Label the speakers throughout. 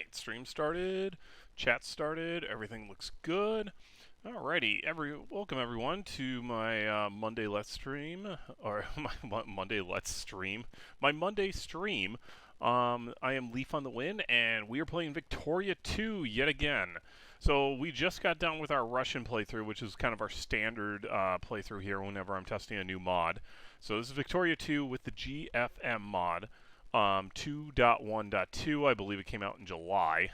Speaker 1: Alright, stream started, chat started, everything looks good. Alrighty, welcome everyone to my Monday Let's Stream, or my Monday Let's Stream, my Monday stream. I am Leaf on the Win, and we are playing Victoria 2 yet again. So we just got done with our Russian playthrough, which is kind of our standard playthrough here whenever I'm testing a new mod. So this is Victoria 2 with the GFM mod. 2.1.2, I believe it came out in July.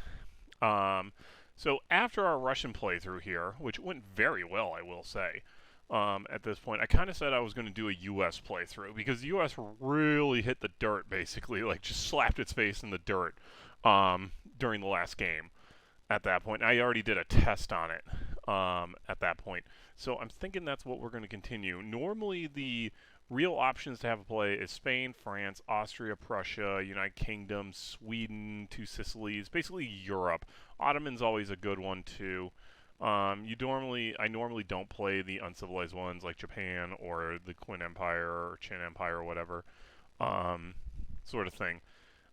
Speaker 1: So after our Russian playthrough here, which went very well, I will say, at this point, I kind of said I was going to do a US playthrough, because the US really hit the dirt, basically, like just slapped its face in the dirt during the last game at that point. I already did a test on it at that point. So I'm thinking that's what we're going to continue. Normally the real options to have a play is Spain, France, Austria, Prussia, United Kingdom, Sweden, two Sicilies, basically Europe. Ottoman's always a good one too. I normally don't play the uncivilized ones like Japan or the Qin Empire or Qin Empire or whatever, sort of thing.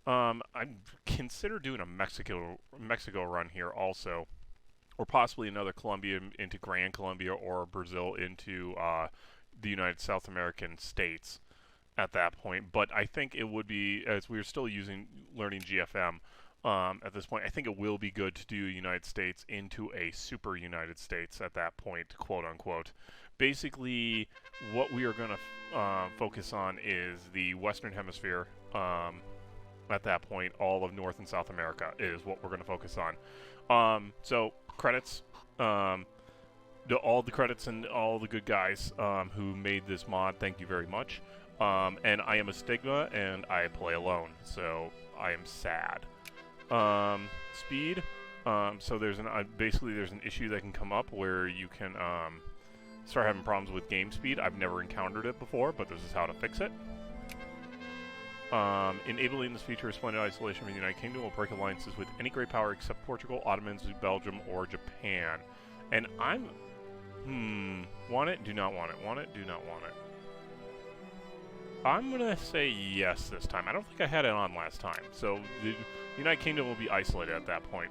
Speaker 1: I consider doing a Mexico run here also, or possibly another Colombia into Grand Colombia, or Brazil into the United South American states at that point. But I think it would be, as we're still learning GFM at this point, I think it will be good to do United States into a super United States at that point, quote unquote. Basically, what we are going to focus on is the Western Hemisphere. At that point, all of North and South America is what we're going to focus on. So, credits. All the credits and all the good guys who made this mod, thank you very much. And I am a Stigma, and I play alone, so I am sad. Speed. So there's basically there's an issue that can come up where you can start having problems with game speed. I've never encountered it before, but this is how to fix it. Enabling this feature of splendid isolation from the United Kingdom will break alliances with any great power except Portugal, Ottomans, Belgium, or Japan. And I'm... want it? Do not want it. Want it? Do not want it. I'm going to say yes this time. I don't think I had it on last time. So the United Kingdom will be isolated at that point.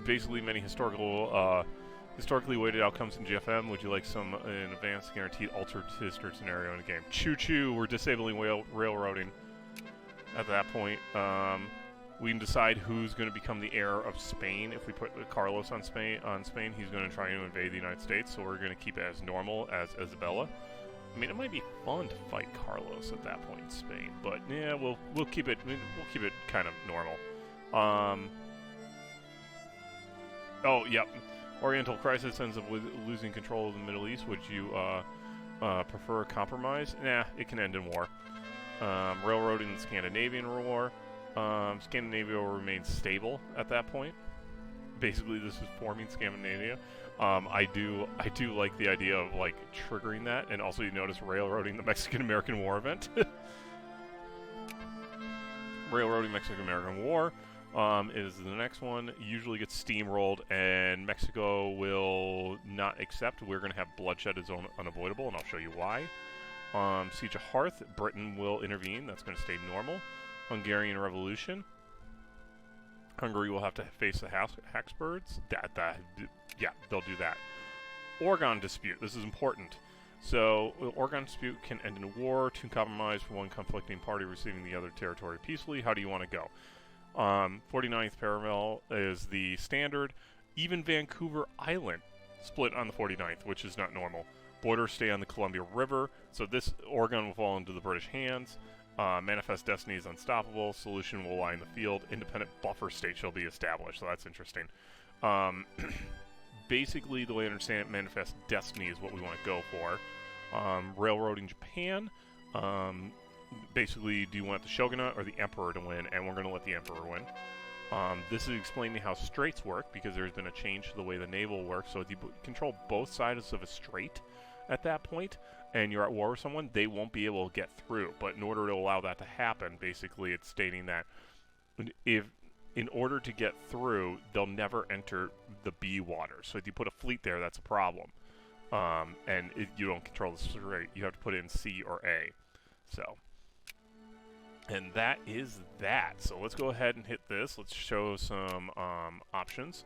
Speaker 1: Basically, many historically weighted outcomes in GFM. Would you like some in advance guaranteed altered history scenario in the game? Choo-choo, we're disabling railroading at that point. We can decide who's going to become the heir of Spain. If we put Carlos on Spain, he's going to try to invade the United States, so we're going to keep it as normal as Isabella. I mean, it might be fun to fight Carlos at that point in Spain, but yeah, we'll keep it kind of normal. Oh, yep. Oriental crisis ends up with losing control of the Middle East. Would you prefer a compromise? Nah, it can end in war. Railroading the Scandinavian War. Scandinavia will remain stable at that point. Basically, this is forming Scandinavia. I do like the idea of like triggering that, and also you notice railroading the Mexican-American War event. Railroading Mexican-American War is the next one. Usually gets steamrolled, and Mexico will not accept. We're going to have bloodshed is unavoidable, and I'll show you why. Siege of Hearth, Britain will intervene. That's going to stay normal. Hungarian Revolution. Hungary will have to face the Habsburgs. Yeah, they'll do that. Oregon dispute. This is important. So, Oregon dispute can end in war, to compromise for one conflicting party receiving the other territory peacefully. How do you want to go? 49th parallel is the standard. Even Vancouver Island split on the 49th, which is not normal. Borders stay on the Columbia River, so this Oregon will fall into the British hands. Manifest destiny is unstoppable. Solution will lie in the field. Independent buffer state shall be established. So that's interesting. Basically, the way I understand it, manifest destiny is what we want to go for. Railroading Japan. Basically, do you want the shogunate or the emperor to win? And we're going to let the emperor win. This is explaining how straits work, because there's been a change to the way the naval works. So if you control both sides of a strait at that point, and you're at war with someone, they won't be able to get through. But in order to allow that to happen, basically it's stating that in order to get through, they'll never enter the B waters. So if you put a fleet there, that's a problem. And you don't control the strait. You have to put it in C or A. So And that is that. So let's go ahead and hit this. Let's show some options.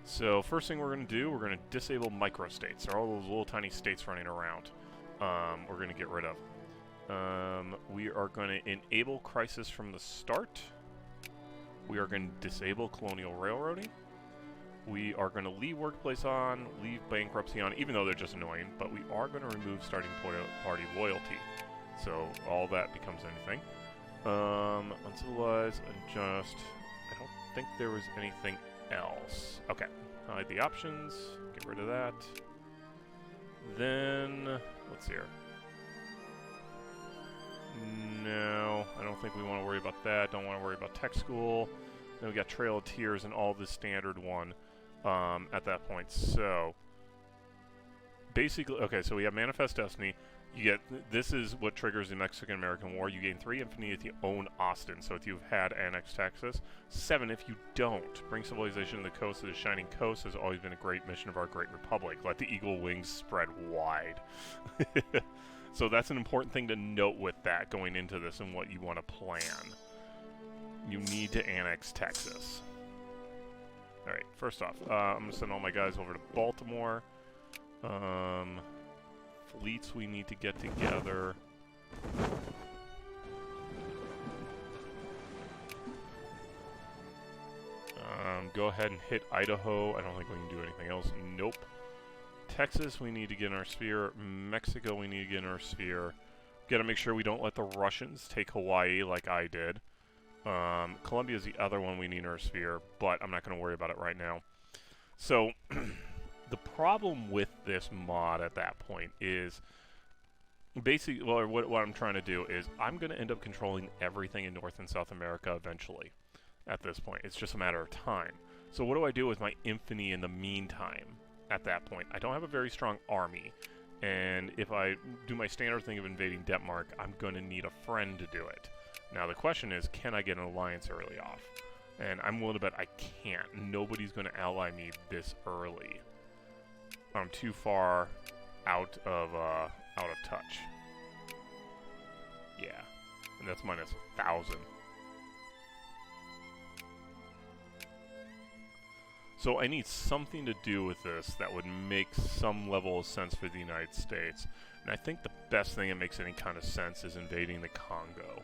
Speaker 1: So first thing we're going to do, we're going to disable microstates. There are all those little tiny states running around. We're going to get rid of. We are going to enable crisis from the start. We are going to disable colonial railroading. We are going to leave workplace on, leave bankruptcy on, even though they're just annoying, but we are going to remove starting party loyalty. So all that becomes anything. Uncivilize, adjust. I don't think there was anything else. Okay, hide the options, get rid of that. Then, let's see here. No, I don't think we want to worry about that. Don't want to worry about tech school. Then we got Trail of Tears and all the standard one at that point. So, basically, okay, so we have Manifest Destiny. You get, this is what triggers the Mexican-American War. You gain 3 infamy if you own Austin, so if you've had annexed Texas. 7 if you don't. Bring civilization to the coast of the Shining Coast has always been a great mission of our great republic. Let the eagle wings spread wide. So that's an important thing to note with that going into this and what you want to plan. You need to annex Texas. Alright, first off, I'm going to send all my guys over to Baltimore. Fleets we need to get together. Go ahead and hit Idaho. I don't think we can do anything else. Nope. Texas we need to get in our sphere. Mexico we need to get in our sphere. Gotta make sure we don't let the Russians take Hawaii like I did. Colombia is the other one we need in our sphere, but I'm not going to worry about it right now. So, the problem with this mod at that point is, basically, well, what I'm trying to do is, I'm going to end up controlling everything in North and South America eventually, at this point. It's just a matter of time. So what do I do with my infamy in the meantime, at that point? I don't have a very strong army, and if I do my standard thing of invading Denmark, I'm going to need a friend to do it. Now the question is, can I get an alliance early off? And I'm willing to bet I can't. Nobody's going to ally me this early. I'm too far out of touch. Yeah, and that's minus 1,000. So I need something to do with this that would make some level of sense for the United States. And I think the best thing that makes any kind of sense is invading the Congo.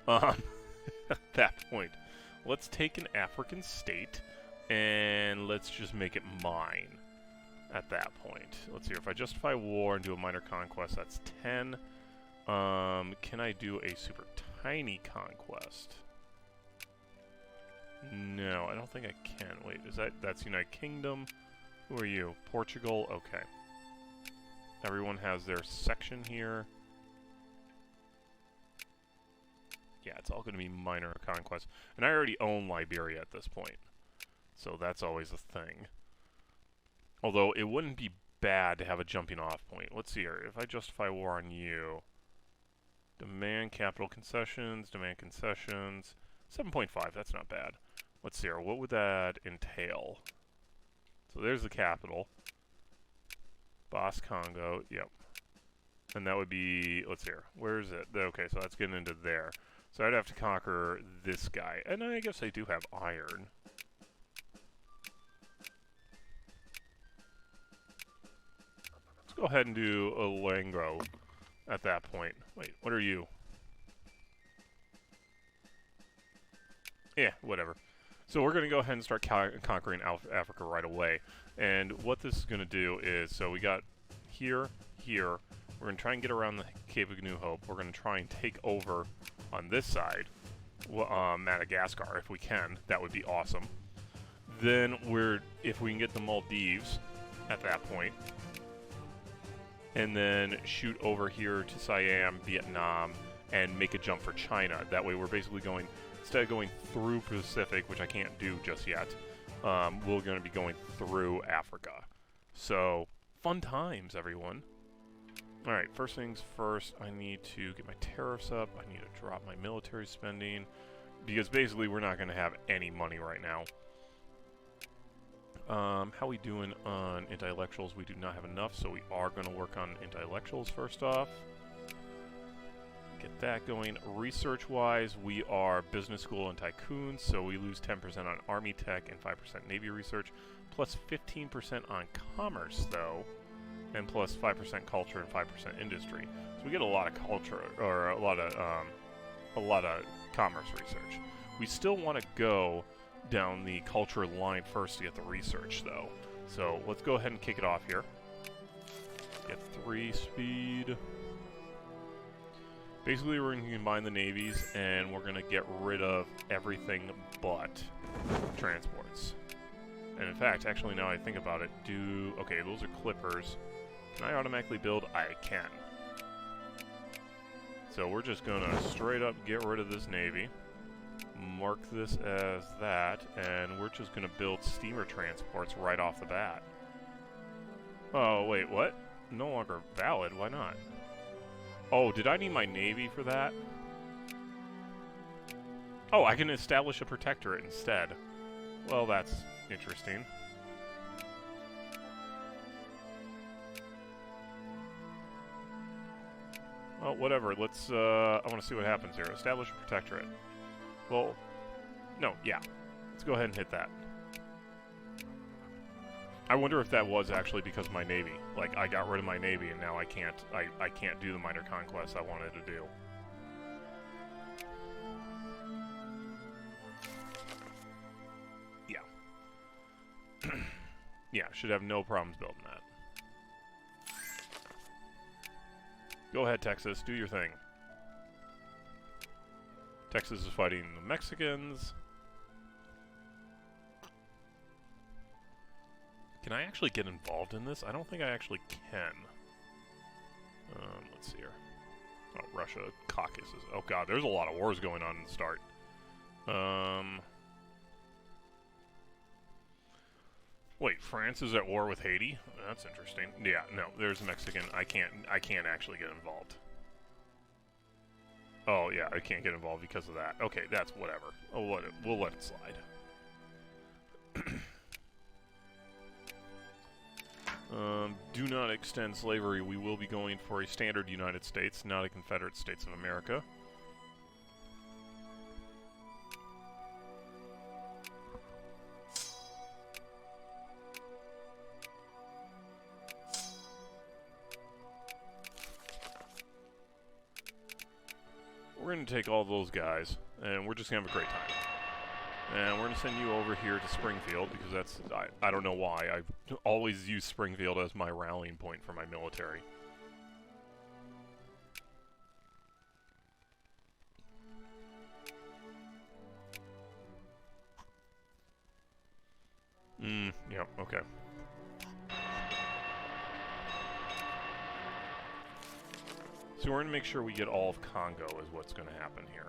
Speaker 1: At that point, let's take an African state and let's just make it mine. At that point, let's see. If I justify war and do a minor conquest, that's 10. Can I do a super tiny conquest? No, I don't think I can. Wait, is that's United Kingdom? Who are you? Portugal? Okay. Everyone has their section here. Yeah, it's all going to be minor conquest. And I already own Liberia at this point. So that's always a thing. Although, it wouldn't be bad to have a jumping off point. Let's see here. If I justify war on you... Demand capital concessions, demand concessions... 7.5, that's not bad. Let's see here. What would that entail? So there's the capital. Boss Congo, yep. And that would be... Let's see here. Where is it? Okay, so that's getting into there. So I'd have to conquer this guy. And I guess I do have iron. Let's go ahead and do a Langro at that point. Wait, what are you? Yeah, whatever. So we're going to go ahead and start conquering Africa right away. And what this is going to do is, so we got here, here. We're going to try and get around the Cape of New Hope. We're going to try and take over on this side, Madagascar, if we can. That would be awesome. Then if we can get the Maldives at that point, and then shoot over here to Siam, Vietnam, and make a jump for China. That way we're basically going, instead of going through Pacific, which I can't do just yet, we're going to be going through Africa. So, fun times, everyone. Alright, first things first, I need to get my tariffs up. I need to drop my military spending, because basically we're not going to have any money right now. How we doing on intellectuals? We do not have enough, so we are going to work on intellectuals first off. get that going. Research-wise, we are business school and tycoons, so we lose 10% on Army Tech and 5% Navy research, plus 15% on commerce, though, and plus 5% culture and 5% industry. So we get a lot of culture, or a lot of commerce research. We still want to go down the culture line first to get the research, though. So let's go ahead and kick it off here. Get 3 speed. Basically, we're going to combine the navies, and we're going to get rid of everything but transports. And in fact, actually, now I think about it, okay, those are clippers. Can I automatically build? I can. So we're just going to straight up get rid of this navy. Mark this as that, and we're just going to build steamer transports right off the bat. Oh, wait, what? No longer valid? Why not? Oh, did I need my navy for that? Oh, I can establish a protectorate instead. Well, that's interesting. Well, whatever. Let's, I want to see what happens here. Establish a protectorate. Well, no, yeah. Let's go ahead and hit that. I wonder if that was actually because of my navy. Like, I got rid of my navy, and now I can't do the minor conquests I wanted to do. Yeah. Yeah, should have no problems building that. Go ahead, Texas. Do your thing. Texas is fighting the Mexicans. Can I actually get involved in this? I don't think I actually can. Let's see here. Oh, Russia, Caucasus. Oh god, there's a lot of wars going on in the start. Wait, France is at war with Haiti? That's interesting. Yeah, no, there's a Mexican. I can't actually get involved. Oh, yeah, I can't get involved because of that. Okay, that's whatever. We'll let it slide. Do not extend slavery. We will be going for a standard United States, not a Confederate States of America. We're going to take all those guys, and we're just going to have a great time. And we're going to send you over here to Springfield, because that's, I don't know why, I've always used Springfield as my rallying point for my military. Yep, okay. So we're going to make sure we get all of Congo is what's going to happen here.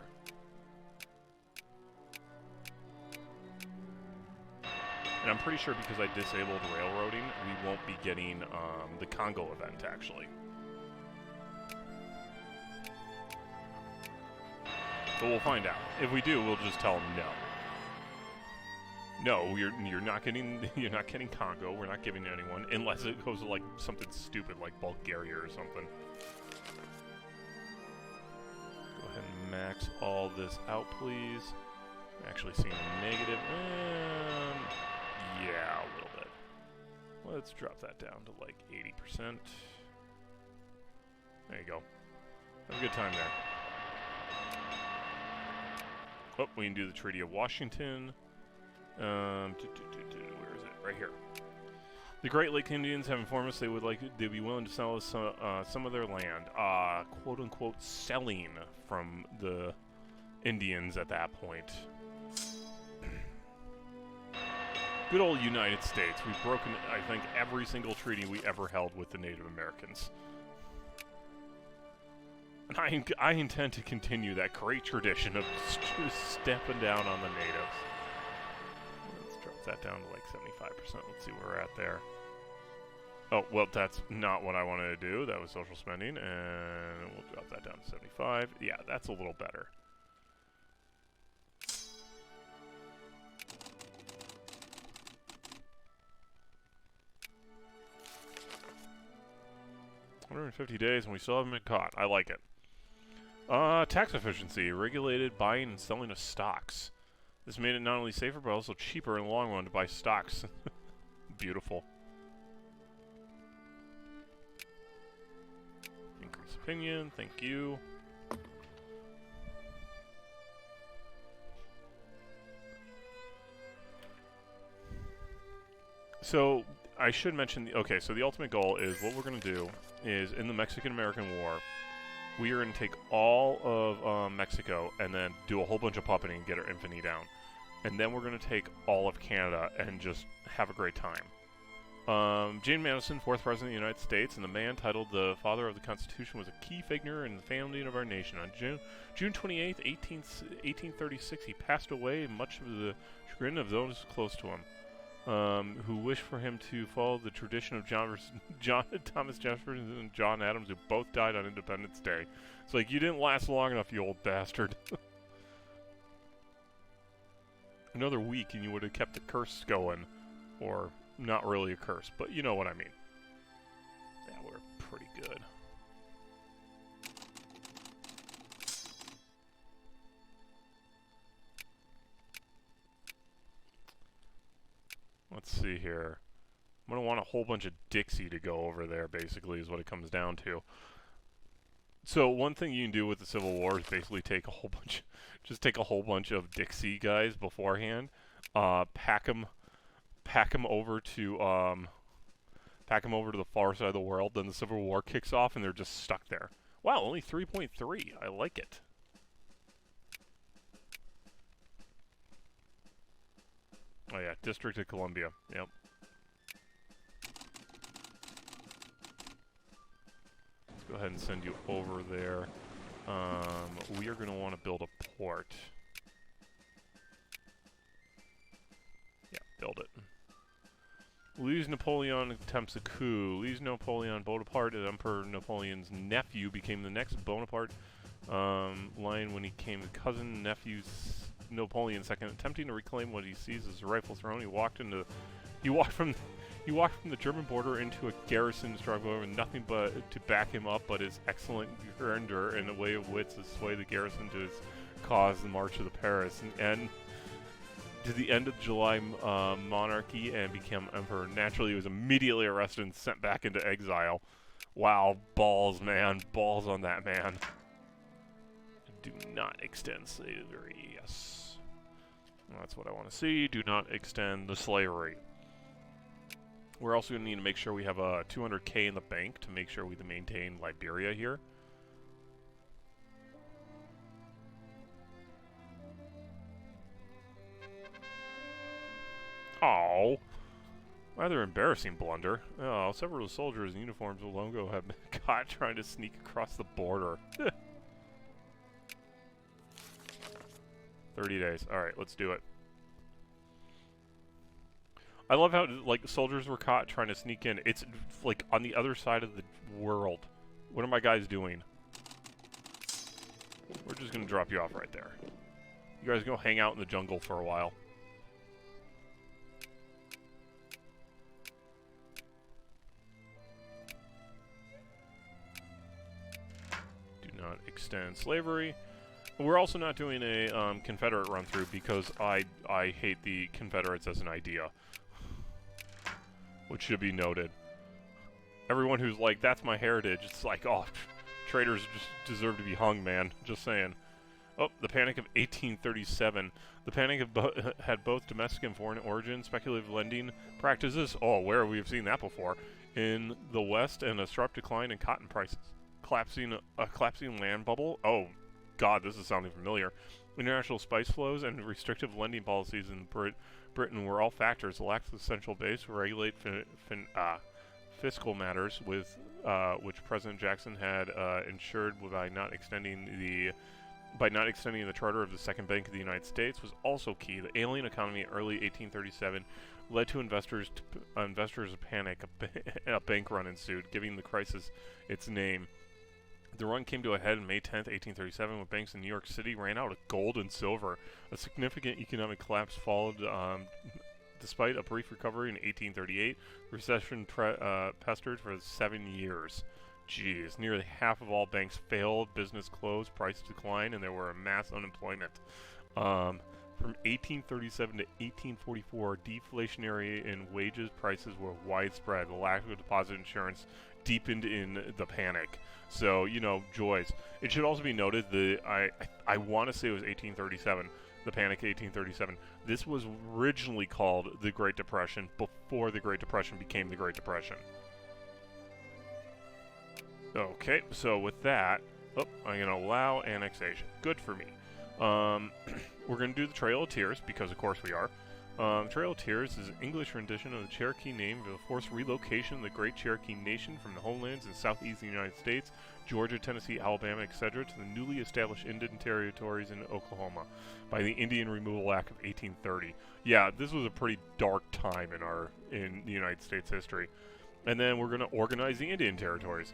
Speaker 1: And I'm pretty sure because I disabled railroading, we won't be getting the Congo event, actually. But we'll find out. If we do, we'll just tell them no. No, you're not getting Congo. We're not giving it to anyone unless it goes to like something stupid like Bulgaria or something. Go ahead and max all this out, please. I'm actually seeing a negative. Yeah, a little bit. Let's drop that down to like 80%. There you go. Have a good time there. Oh, we can do the Treaty of Washington. Where is it? Right here. The Great Lake Indians have informed us they'd be willing to sell us some of their land. Quote unquote selling from the Indians at that point. Good old United States. We've broken, I think, every single treaty we ever held with the Native Americans. And I intend to continue that great tradition of stepping down on the natives. Let's drop that down to like 75%. Let's see where we're at there. Oh, well, that's not what I wanted to do. That was social spending, and we'll drop that down to 75. Yeah, that's a little better. $150 days, and we still haven't been caught. I like it. Tax efficiency. Regulated buying and selling of stocks. This made it not only safer, but also cheaper in the long run to buy stocks. Beautiful. Increase opinion. Thank you. So, I should mention... okay, so the ultimate goal is what we're going to do is in the Mexican-American War... we are going to take all of Mexico and then do a whole bunch of puppeting and get our infantry down. And then we're going to take all of Canada and just have a great time. James Madison, 4th President of the United States, and the man titled the Father of the Constitution, was a key figure in the founding of our nation. On June 28th, 1836, he passed away, much of the chagrin of those close to him, who wished for him to follow the tradition of Thomas Jefferson and John Adams, who both died on Independence Day. It's like, you didn't last long enough, you old bastard. Another week and you would have kept the curse going. Or, not really a curse, but you know what I mean. Yeah, we're pretty good. Let's see here. I'm going to want a whole bunch of Dixie to go over there, basically, is what it comes down to. So, one thing you can do with the Civil War is basically take a whole bunch... just take a whole bunch of Dixie guys beforehand. Pack them over to... pack them over to the far side of the world, then the Civil War kicks off and they're just stuck there. Wow, only 3.3. I like it. Oh yeah, District of Columbia. Yep. Let's go ahead and send you over there. We are going to want to build a port. Yeah, build it. Louis Napoleon attempts a coup. Louis Napoleon Bonaparte, Emperor Napoleon's nephew, became the next Bonaparte line when he came cousin nephew's Napoleon II, attempting to reclaim what he sees as a rightful throne. He walked from the German border into a garrison struggle with nothing but to back him up, but his excellent grandeur and a way of wits to sway the garrison to his cause, the March of the Paris, and to the end of July monarchy and became emperor. Naturally, he was immediately arrested and sent back into exile. Wow, balls, man. Balls on that man. Do not extend slavery. Yes. Well, that's what I want to see. Do not extend the slavery. We're also going to need to make sure we have a 200K in the bank to make sure we maintain Liberia here. Oh, rather embarrassing blunder. Oh, several soldiers in uniforms with logo have been caught trying to sneak across the border. 30 days. Alright, let's do it. I love how, like, soldiers were caught trying to sneak in. It's, like, on the other side of the world. What are my guys doing? We're just gonna drop you off right there. You guys go hang out in the jungle for a while. Not extend slavery. We're also not doing a Confederate run-through because I hate the Confederates as an idea. Which should be noted. Everyone who's like, that's my heritage, it's like, oh, traitors just deserve to be hung, man. Just saying. Oh, the Panic of 1837. The Panic had both domestic and foreign origin, speculative lending practices. Oh, where have we seen that before? In the West, and a sharp decline in cotton prices. Collapsing land bubble. Oh, God, this is sounding familiar. International spice flows and restrictive lending policies in Britain were all factors. The lack of the central base to regulate fiscal matters, with which President Jackson had ensured by not extending the charter of the Second Bank of the United States, was also key. The alien economy in early 1837 led to investors panic. A bank run ensued, giving the crisis its name. The run came to a head on May 10th, 1837, when banks in New York City ran out of gold and silver. A significant economic collapse followed. Despite a brief recovery in 1838, recession pestered for 7 years. geez, nearly half of all banks failed, business closed, price declined, and there were a mass unemployment. From 1837 to 1844, deflationary in wages prices were widespread. The lack of deposit insurance deepened in the panic. So, you know, joys. It should also be noted that I want to say it was 1837, the Panic of 1837. This was originally called the Great Depression before the Great Depression became the Great Depression. Okay, so with that, I'm going to allow annexation. Good for me. We're going to do the Trail of Tears, because of course we are. Trail of Tears is an English rendition of the Cherokee name of the forced relocation of the Great Cherokee Nation from the homelands in southeastern United States, Georgia, Tennessee, Alabama, etc., to the newly established Indian territories in Oklahoma by the Indian Removal Act of 1830. Yeah, this was a pretty dark time in the United States history. And then we're going to organize the Indian territories.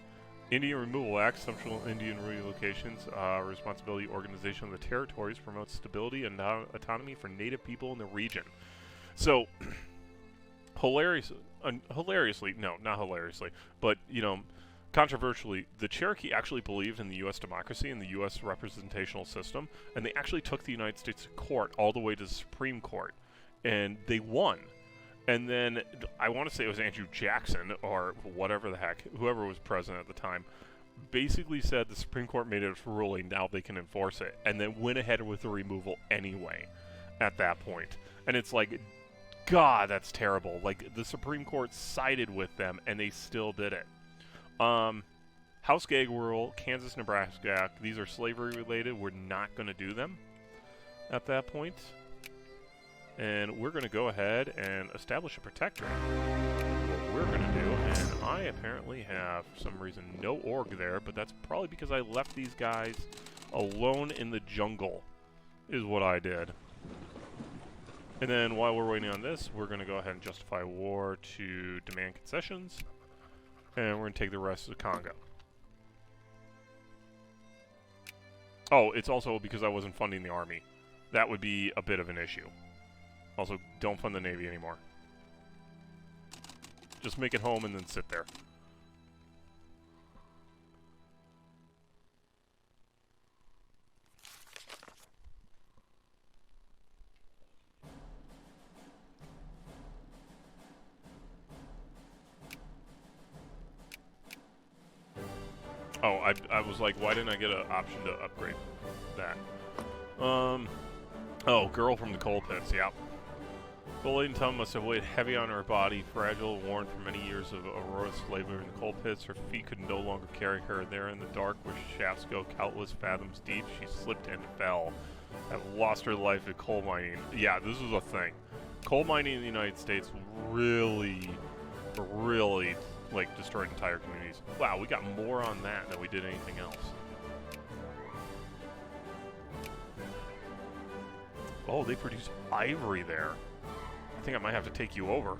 Speaker 1: Indian Removal Act, Central Indian Relocations, Responsibility Organization of the Territories, promotes stability and autonomy for Native people in the region. So, hilariously, no, not hilariously, but, you know, controversially, the Cherokee actually believed in the U.S. democracy and the U.S. representational system, and they actually took the United States to court all the way to the Supreme Court, and they won. And then, I want to say it was Andrew Jackson, or whatever the heck, whoever was president at the time, basically said the Supreme Court made its ruling, now they can enforce it, and then went ahead with the removal anyway at that point. And it's like, God, that's terrible. Like, the Supreme Court sided with them, and they still did it. House Gag Rule, Kansas, Nebraska Act, these are slavery related. We're not going to do them at that point. And we're going to go ahead and establish a protectorate. What we're going to do, and I apparently have, for some reason, no org there, but that's probably because I left these guys alone in the jungle, is what I did. And then while we're waiting on this, we're going to go ahead and justify war to demand concessions, and we're going to take the rest of Congo. Oh, it's also because I wasn't funding the army. That would be a bit of an issue. Also, don't fund the Navy anymore. Just make it home and then sit there. Oh, I was like, why didn't I get an option to upgrade that? Oh, girl from the coal pits, yeah. Bullied Tom must have weighed heavy on her body, fragile, worn from many years of Aurora's labor in the coal pits. Her feet could no longer carry her. There in the dark where shafts go countless fathoms deep, she slipped and fell. Have lost her life at coal mining. Yeah, this is a thing. Coal mining in the United States really, like, destroyed entire communities. Wow, we got more on that than we did anything else. Oh, they produce ivory there. I think I might have to take you over.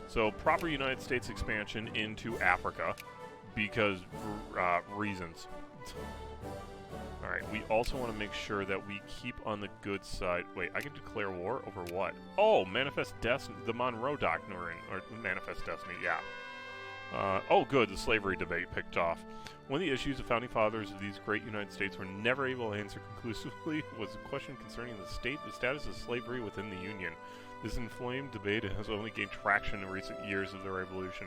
Speaker 1: So, proper United States expansion into Africa because reasons. Alright, we also want to make sure that we keep on the good side. Wait, I can declare war over what? Oh, Manifest Destiny, the Monroe Doctrine, or Manifest Destiny, yeah. Oh, good, the slavery debate picked off. One of the issues the founding fathers of these great United States were never able to answer conclusively was the question concerning the status of slavery within the Union. This inflamed debate has only gained traction in recent years of the Revolution.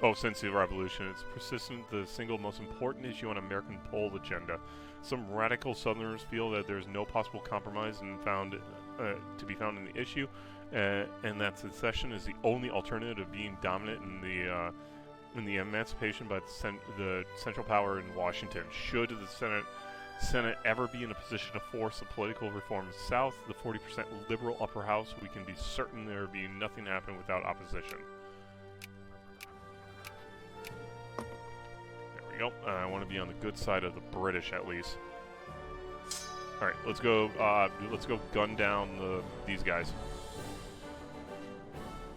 Speaker 1: Oh, since the Revolution, it's persistent the single most important issue on American poll agenda. Some radical Southerners feel that there is no possible compromise to be found in the issue, and that secession is the only alternative to being dominant in the emancipation by the central power in Washington. Should the Senate ever be in a position to force a political reform in the South, the 40% liberal upper house, we can be certain there will be nothing happening without opposition. There we go. I want to be on the good side of the British at least. All right, let's go. Let's go gun down these guys.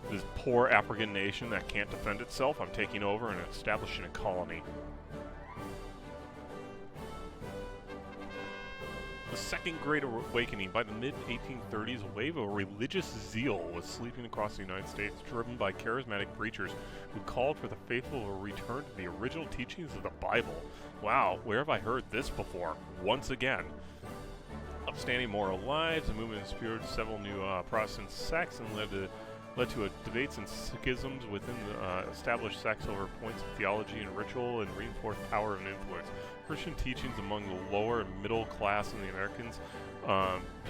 Speaker 1: This poor African nation that can't defend itself, I'm taking over and establishing a colony. the Second Great Awakening. By the mid-1830s, a wave of religious zeal was sweeping across the United States, driven by charismatic preachers who called for the faithful to return to the original teachings of the Bible. Wow, where have I heard this before? Once again. Upstanding moral lives, the movement inspired several new Protestant sects and led to debates and schisms within the established sects over points of theology and ritual, and reinforced power and influence. Christian teachings among the lower and middle class in the Americans,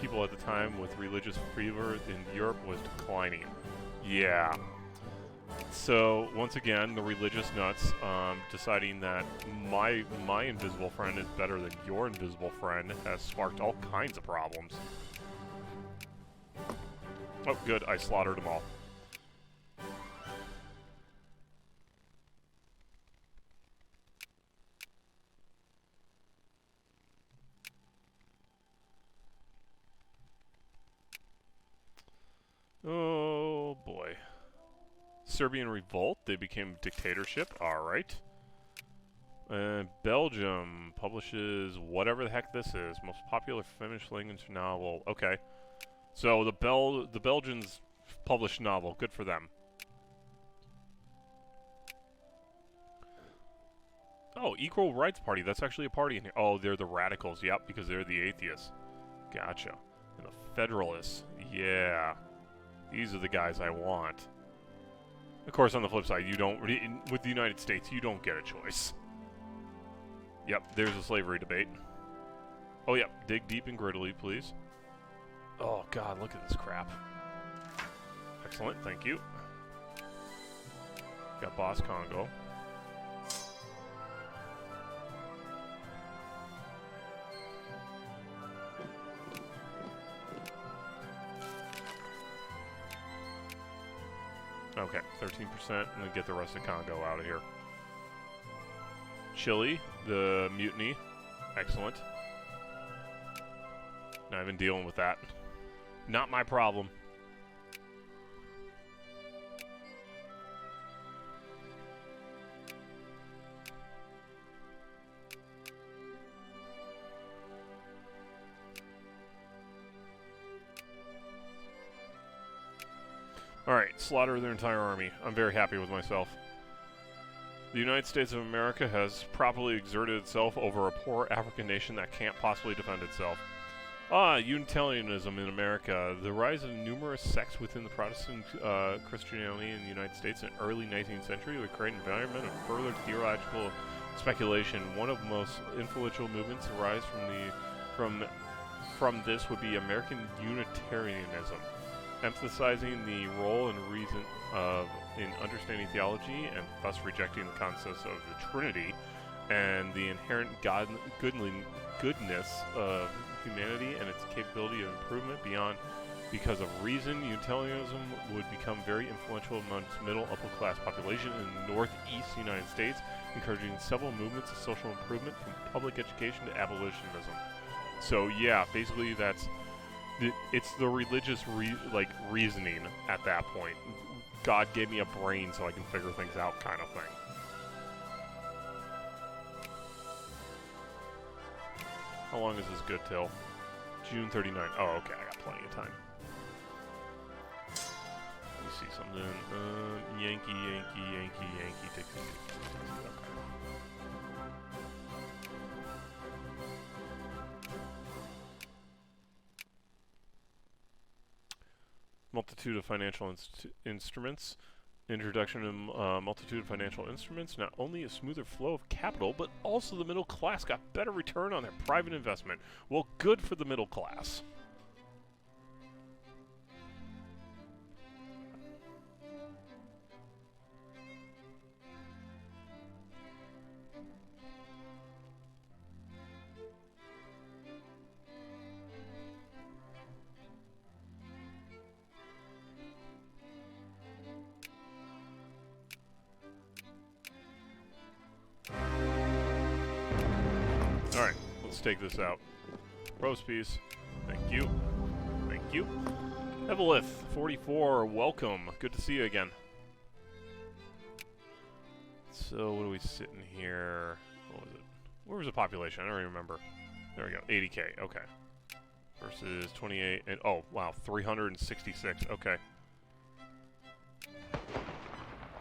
Speaker 1: people at the time with religious fervor in Europe, was declining. Yeah. So once again, the religious nuts deciding that my invisible friend is better than your invisible friend has sparked all kinds of problems. Oh, good. I slaughtered them all. Oh, boy. Serbian revolt. They became a dictatorship. Alright. Belgium publishes whatever the heck this is. Most popular Finnish language novel. Okay. So the Belgians published novel. Good for them. Oh, Equal Rights Party. That's actually a party in here. Oh, they're the radicals. Yep, because they're the atheists. Gotcha. And the Federalists. Yeah. These are the guys I want. Of course, on the flip side, you don't... With the United States, you don't get a choice. Yep, there's a slavery debate. Oh, yep. Dig deep and grittily, please. Oh, God, look at this crap. Excellent, thank you. Got Boss Congo. Okay, 13%, and then get the rest of Congo out of here. Chile, the mutiny. Excellent. Not even dealing with that. Not my problem. Alright, slaughter their entire army. I'm very happy with myself. The United States of America has properly exerted itself over a poor African nation that can't possibly defend itself. Unitarianism in America. The rise of numerous sects within the Protestant Christianity in the United States in the early 19th century would create an environment of further theological speculation. One of the most influential movements to rise from this would be American Unitarianism, emphasizing the role and reason in understanding theology and thus rejecting the concepts of the Trinity and the inherent goodness of humanity and its capability of improvement beyond because of reason. Utilitarianism would become very influential amongst middle upper class population in the northeast United States, encouraging several movements of social improvement from public education to abolitionism. So yeah, basically it's the religious reasoning at that point. God gave me a brain so I can figure things out kind of thing. How long is this good till? June 39. Oh, okay, I got plenty of time. Let me see something. Yankee, Dixie. Okay. Multitude of financial instruments. Introduction to multitude of financial instruments. Not only a smoother flow of capital, but also the middle class got better return on their private investment. Well, good for the middle class. Alright, let's take this out. Roast piece. Thank you. Thank you. Evelith, 44, welcome. Good to see you again. So, what are we sitting here? What was it? Where was the population? I don't even remember. There we go. 80K. Okay. versus 28, and oh, wow, 366, okay.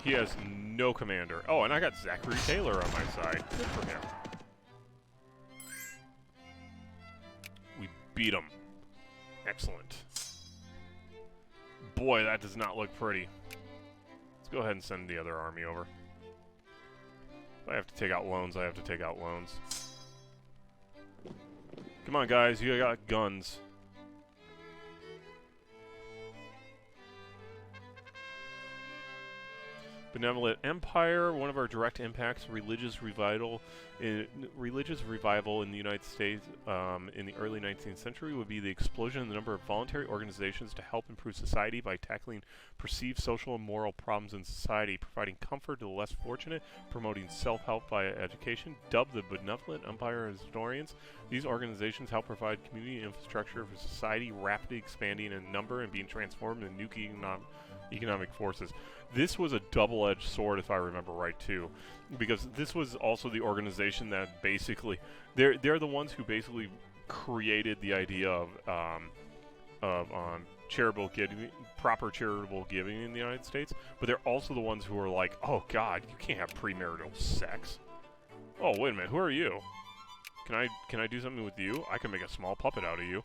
Speaker 1: He has no commander. Oh, and I got Zachary Taylor on my side. Good for him. We beat him. Excellent. Boy, that does not look pretty. Let's go ahead and send the other army over. If I have to take out loans, I have to take out loans. Come on, guys, you got guns. Benevolent Empire, one of our direct impacts, religious revival in the United States in the early 19th century would be the explosion in the number of voluntary organizations to help improve society by tackling perceived social and moral problems in society, providing comfort to the less fortunate, promoting self-help via education. Dubbed the Benevolent Empire as historians, these organizations help provide community infrastructure for society rapidly expanding in number and being transformed into new economic forces. This was a double-edged sword, if I remember right, too, because this was also the organization that basically they're the ones who basically created the idea of charitable giving, proper charitable giving in the United States, but they're also the ones who are like, oh God, you can't have premarital sex. Oh, wait a minute, who are you? Can I do something with you? I can make a small puppet out of you.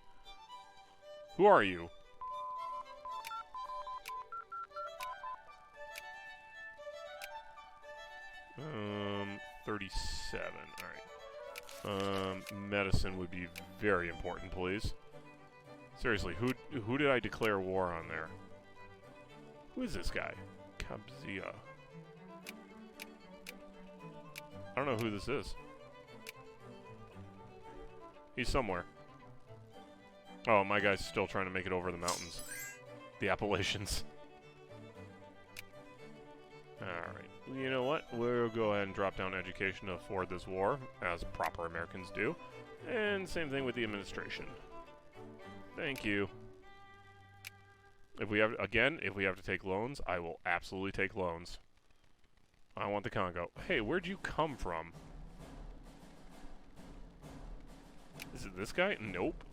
Speaker 1: Who are you? 37. Alright. Medicine would be very important, please. Seriously, who did I declare war on there? Who is this guy? Kabzia. I don't know who this is. He's somewhere. Oh, my guy's still trying to make it over the mountains. The Appalachians. Alright. You know what? We'll go ahead and drop down education to afford this war, as proper Americans do. And same thing with the administration. Thank you. If we have, again, if we have to take loans, I will absolutely take loans. I want the Congo. Hey, where'd you come from? Is it this guy? Nope.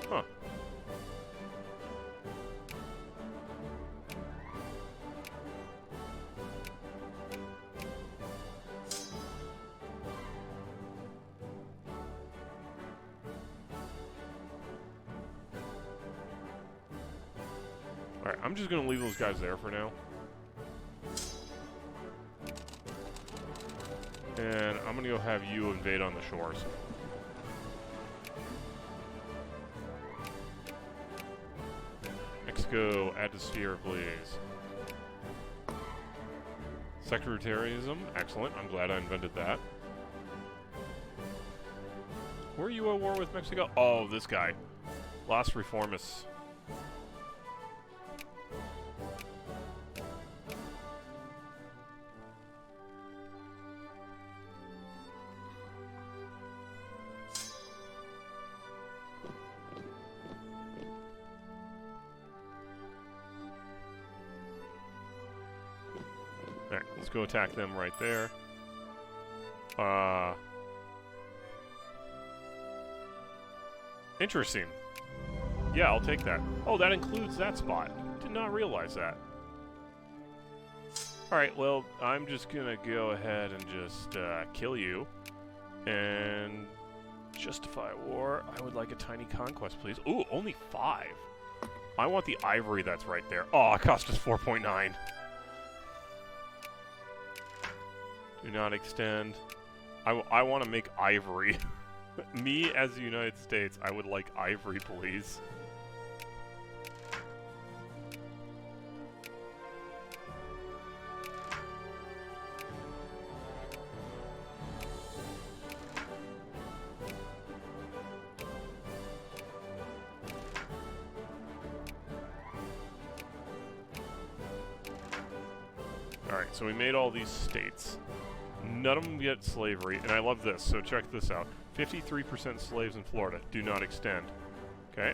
Speaker 1: Huh. Alright, I'm just gonna leave those guys there for now. And I'm gonna go have you invade on the shores. Mexico, add to sphere, please. Secretarianism, excellent. I'm glad I invented that. Were you at war with Mexico? Oh, this guy. Los Reformists. Alright, let's go attack them right there. Interesting. Yeah, I'll take that. Oh, that includes that spot. Did not realize that. Alright, well, I'm just gonna go ahead and just kill you. And justify war. I would like a tiny conquest, please. Ooh, only 5. I want the ivory that's right there. Oh, it cost us 4.9. Do not extend. I want to make ivory. Me, as the United States, I would like ivory, please. Alright, so we made all these states. None of them get slavery, and I love this, so check this out. 53% slaves in Florida. Do not extend. Okay.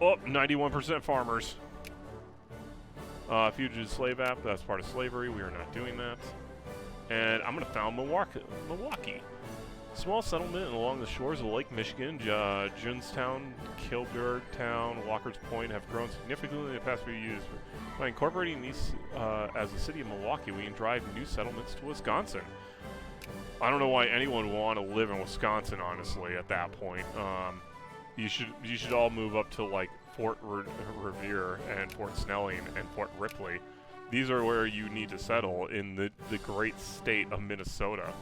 Speaker 1: Oh, 91% farmers. Fugitive Slave Act, that's part of slavery. We are not doing that. And I'm going to found Milwaukee. Small settlement along the shores of Lake Michigan, Jonestown, Kilburg Town, Walker's Point have grown significantly in the past few years. By incorporating these as the city of Milwaukee, we can drive new settlements to Wisconsin. I don't know why anyone would want to live in Wisconsin, honestly, at that point. You should all move up to, like, Fort Revere and Fort Snelling and Fort Ripley. These are where you need to settle in the great state of Minnesota,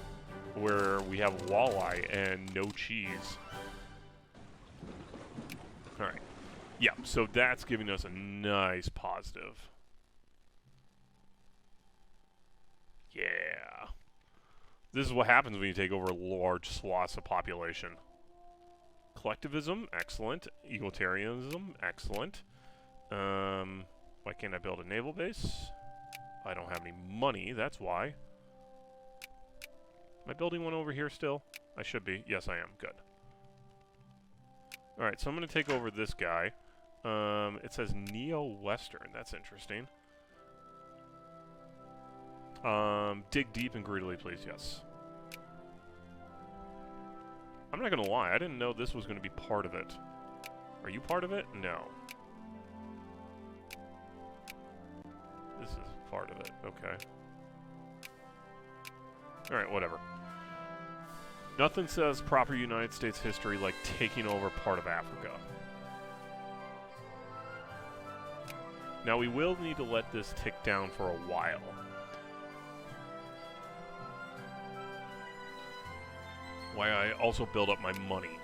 Speaker 1: where we have walleye and no cheese. Alright. Yeah, so that's giving us a nice positive. Yeah. This is what happens when you take over large swaths of population. Collectivism, excellent. Egalitarianism, excellent. Why can't I build a naval base? I don't have any money, that's why. Am I building one over here still? I should be. Yes, I am. Good. Alright, so I'm going to take over this guy. It says Neo-Western. That's interesting. Dig deep and greedily, please. Yes. I'm not going to lie. I didn't know this was going to be part of it. Are you part of it? No. This is part of it. Okay. Alright, whatever. Nothing says proper United States history like taking over part of Africa. Now, we will need to let this tick down for a while. Why I also build up my money.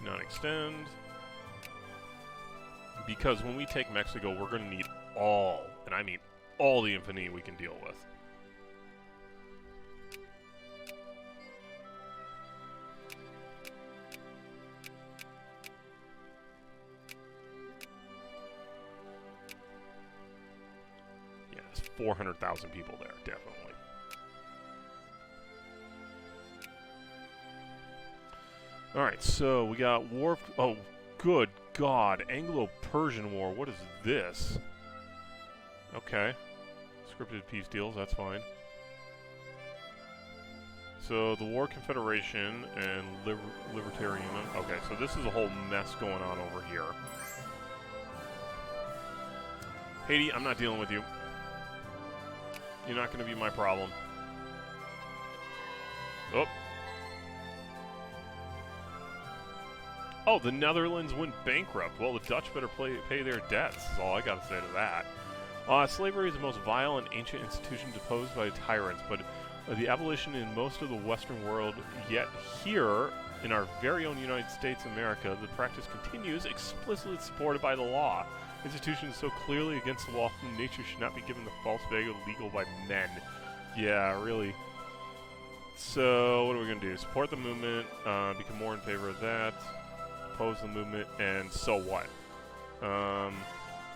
Speaker 1: Non-extend. Because when we take Mexico, we're going to need all, and I mean all the infantry we can deal with. Yeah, there's 400,000 people there, definitely. Alright, so we got war... Oh, good God. Anglo-Persian War. What is this? Okay. Scripted peace deals, that's fine. So, the War Confederation and Libertarian... Okay, so this is a whole mess going on over here. Haiti, I'm not dealing with you. You're not going to be my problem. Oh. Oh, the Netherlands went bankrupt. Well, the Dutch better pay their debts, is all I got to say to that. Slavery is the most vile and ancient institution deposed by tyrants, but the abolition in most of the Western world, yet here, in our very own United States of America, the practice continues, explicitly supported by the law. Institutions so clearly against the law from nature should not be given the false vague of legal by men. Yeah, really. So, what are we going to do? Support the movement, become more in favor of that. Oppose the movement, and so what?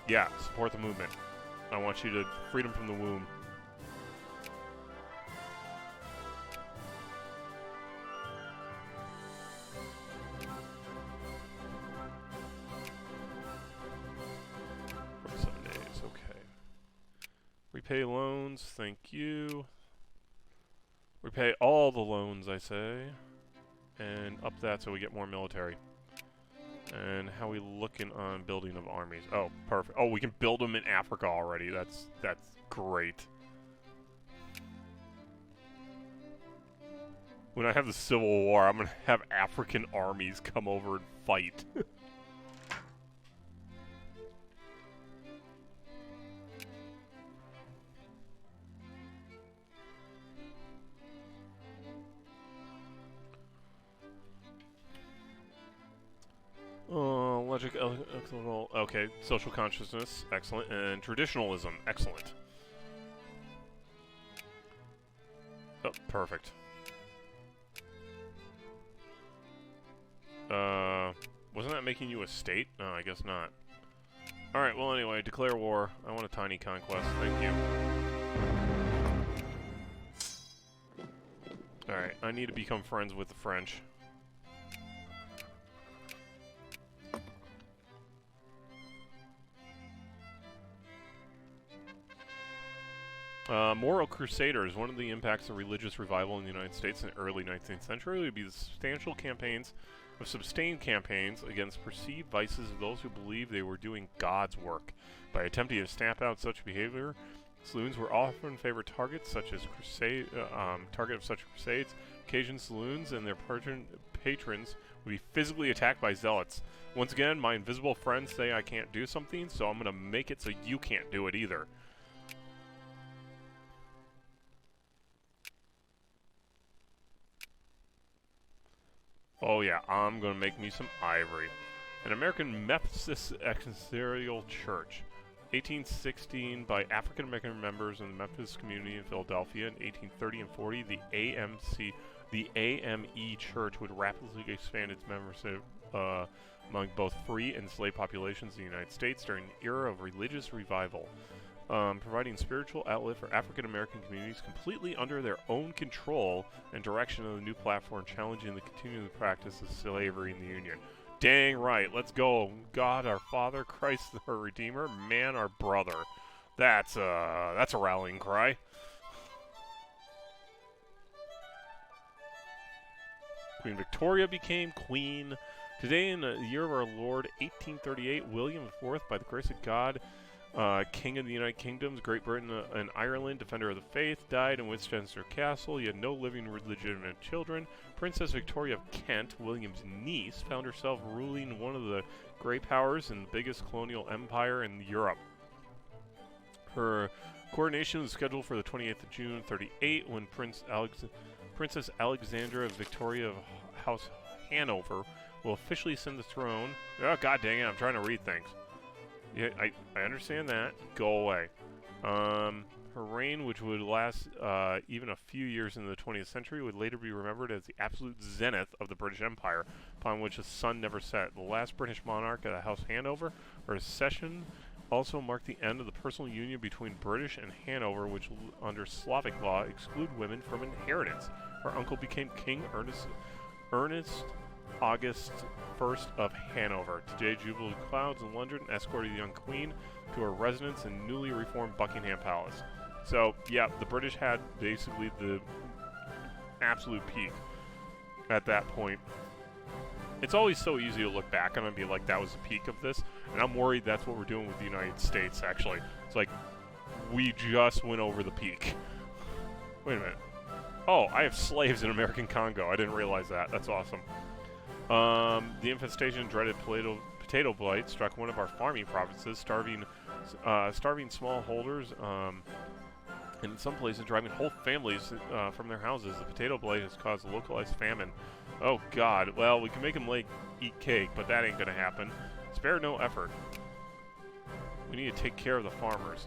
Speaker 1: Yeah, support the movement. I want you to freedom from the womb. For 7 days, okay. Repay loans, thank you. Repay all the loans, I say. And up that so we get more military. And how we looking on building of armies? Oh, perfect. Oh, we can build them in Africa already. That's great. When I have the Civil War, I'm going to have African armies come over and fight. Logic, okay, social consciousness, excellent, and traditionalism, excellent. Oh, perfect. Wasn't that making you a state? No, I guess not. Alright, well anyway, declare war. I want a tiny conquest, thank you. Alright, I need to become friends with the French. Moral crusaders. One of the impacts of religious revival in the United States in the early 19th century would be the sustained campaigns against perceived vices of those who believed they were doing God's work. By attempting to stamp out such behavior, saloons were often favored targets such as target of such crusades. Occasion saloons and their patrons would be physically attacked by zealots. Once again, my invisible friends say I can't do something, so I'm going to make it so you can't do it either. Oh yeah, I'm going to make me some ivory. An American Methodist Ecclesiastical Church. 1816 by African American members in the Methodist community in Philadelphia. In 1830 and 40, the AME Church would rapidly expand its membership among both free and slave populations in the United States during an era of religious revival, providing spiritual outlet for African American communities completely under their own control and direction of the new platform, challenging the continuing practice of slavery in the Union. Dang right, let's go. God our Father, Christ our Redeemer, man our brother. That's a rallying cry. Queen Victoria became queen. Today, in the year of our Lord, 1838, William IV, by the grace of God, King of the United Kingdoms, Great Britain, and Ireland, defender of the faith, died in Westminster Castle. He had no living legitimate children. Princess Victoria of Kent, William's niece, found herself ruling one of the great powers and the biggest colonial empire in Europe. Her coronation was scheduled for the 28th of June, 38, when Princess Alexandra Victoria of House Hanover will officially ascend the throne. Oh, god dang it, I'm trying to read things. Yeah, I understand that. Go away. Her reign, which would last even a few years into the 20th century, would later be remembered as the absolute zenith of the British Empire, upon which the sun never set. The last British monarch of the House Hanover, her accession, also marked the end of the personal union between British and Hanover, which under Slavic law exclude women from inheritance. Her uncle became King Ernest August I of Hanover. Today, jubilee clouds in London escorted the young queen to her residence in newly reformed Buckingham Palace. So, yeah, the British had basically the absolute peak at that point. It's always so easy to look back on and be like, that was the peak of this, and I'm worried that's what we're doing with the United States, actually. It's like, we just went over the peak. Wait a minute. Oh, I have slaves in American Congo. I didn't realize that. That's awesome. The infestation of dreaded potato blight struck one of our farming provinces, starving smallholders, and in some places driving whole families from their houses. The potato blight has caused a localized famine. Oh god, well, we can make them eat cake, but that ain't gonna happen. Spare no effort. We need to take care of the farmers.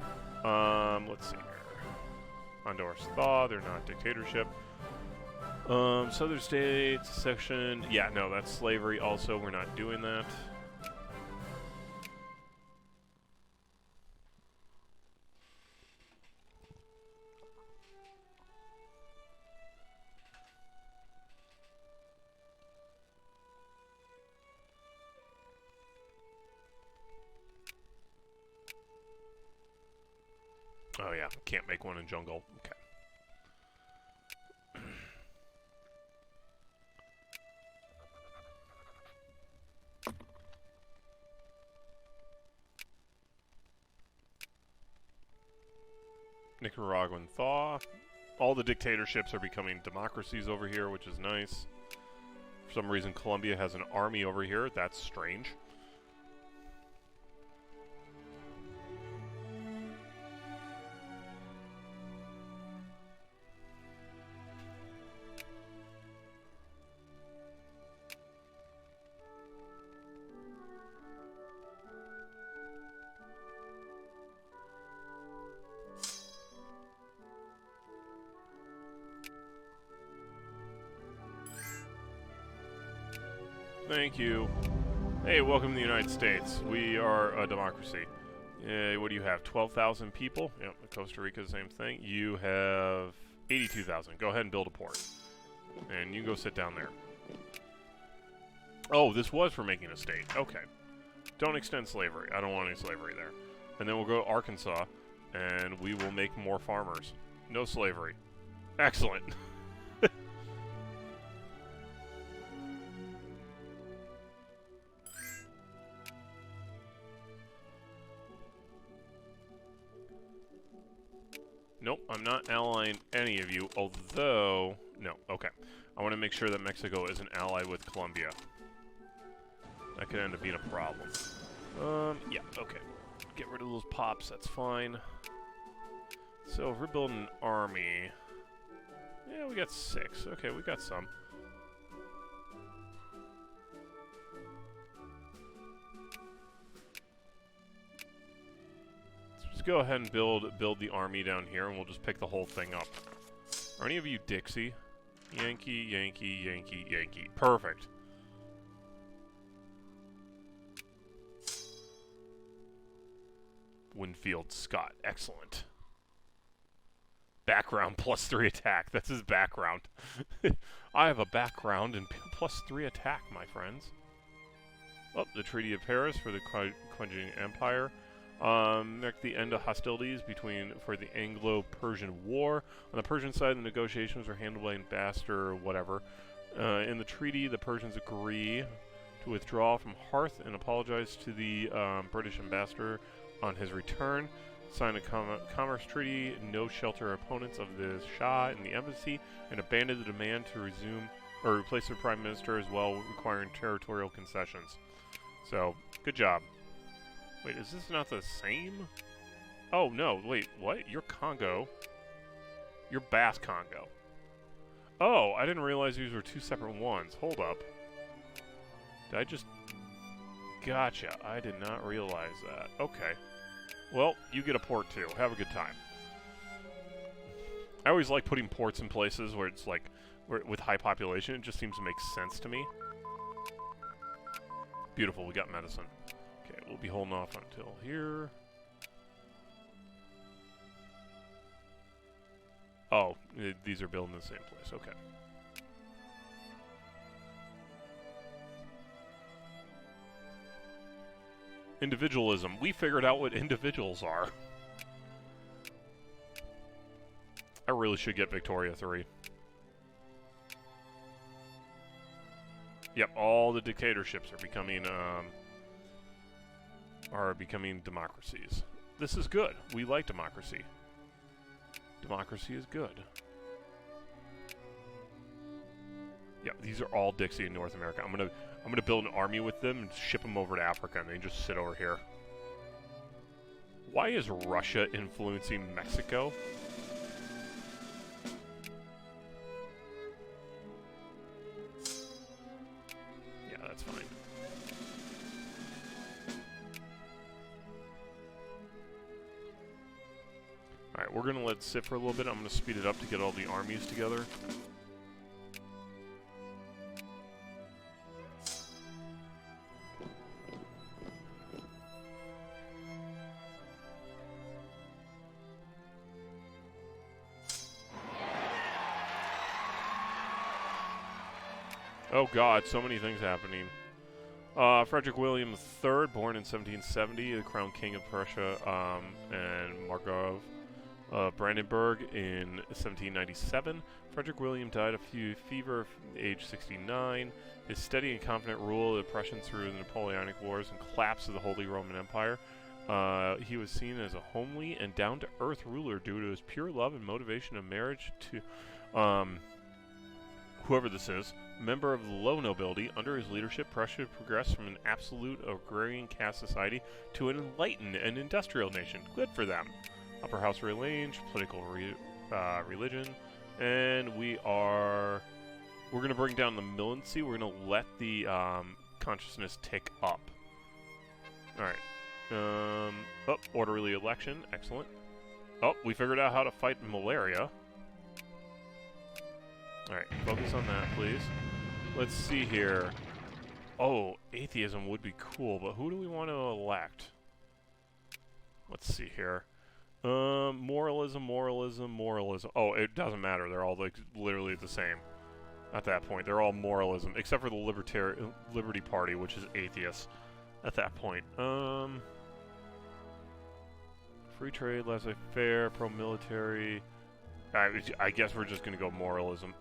Speaker 1: Let's see here. Honduras thaw, they're not dictatorship. Southern states, section, yeah, no, that's slavery also, we're not doing that. Oh yeah, can't make one in jungle, okay. Nicaraguan thaw. All the dictatorships are becoming democracies over here, which is nice. For some reason, Colombia has an army over here. That's strange. Thank you. Hey, welcome to the United States. We are a democracy. What do you have? 12,000 people? Yep, Costa Rica, the same thing. You have 82,000. Go ahead and build a port. And you can go sit down there. Oh, this was for making a state. Okay. Don't extend slavery. I don't want any slavery there. And then we'll go to Arkansas. And we will make more farmers. No slavery. Excellent. Nope, I'm not allying any of you, although... No, okay. I want to make sure that Mexico is an ally with Colombia. That could end up being a problem. Yeah, okay. Get rid of those pops, that's fine. So, if we're building an army... Yeah, we got 6. Okay, we got some. Let's go ahead and build the army down here, and we'll just pick the whole thing up. Are any of you Dixie? Yankee, Yankee, Yankee, Yankee. Perfect. Winfield Scott. Excellent. Background +3 attack. That's his background. I have a background in +3 attack, my friends. Oh, the Treaty of Paris for the Quenching Empire. Marked the end of hostilities for the Anglo-Persian War. On the Persian side, the negotiations were handled by ambassador or whatever. In the treaty, the Persians agree to withdraw from Hearth and apologize to the British ambassador on his return. Sign a commerce treaty, no shelter opponents of the Shah in the embassy, and abandoned the demand to replace the prime minister as well, requiring territorial concessions. So, good job. Wait, is this not the same? Oh, no, wait, what? You're Congo. You're Bass Congo. Oh, I didn't realize these were 2 separate ones. Hold up. Did I just... Gotcha. I did not realize that. Okay. Well, you get a port too. Have a good time. I always like putting ports in places where it's like, with high population, it just seems to make sense to me. Beautiful, we got medicine. Okay, we'll be holding off until here. Oh, these are built in the same place. Okay. Individualism. We figured out what individuals are. I really should get Victoria 3. Yep, all the dictatorships are becoming democracies. This is good. We like democracy. Democracy is good. Yep, these are all Dixie in North America. I'm gonna build an army with them and ship them over to Africa, and they just sit over here. Why is Russia influencing Mexico? Yeah, that's fine. Alright, we're gonna let it sit for a little bit. I'm gonna speed it up to get all the armies together. Oh god, so many things happening. Frederick William III, born in 1770, the crowned king of Prussia and Margrave of Brandenburg in 1797. Frederick William died of fever at age 69. His steady and confident rule of the Prussians through the Napoleonic Wars and collapse of the Holy Roman Empire. He was seen as a homely and down-to-earth ruler due to his pure love and motivation of marriage to whoever this is. Member of the low nobility, under his leadership, Prussia progressed from an absolute agrarian caste society to an enlightened and industrial nation. Good for them. Upper house range, political religion, and we're going to bring down the militancy. We're going to let the consciousness tick up. Alright. Oh, orderly election. Excellent. Oh, we figured out how to fight malaria. Alright, focus on that, please. Let's see here. Oh, atheism would be cool, but who do we want to elect? Let's see here. Moralism. Oh, it doesn't matter. They're all like literally the same at that point. They're all moralism, except for the Liberty Party, which is atheist at that point. Free trade, laissez-faire, pro-military. I guess we're just going to go moralism.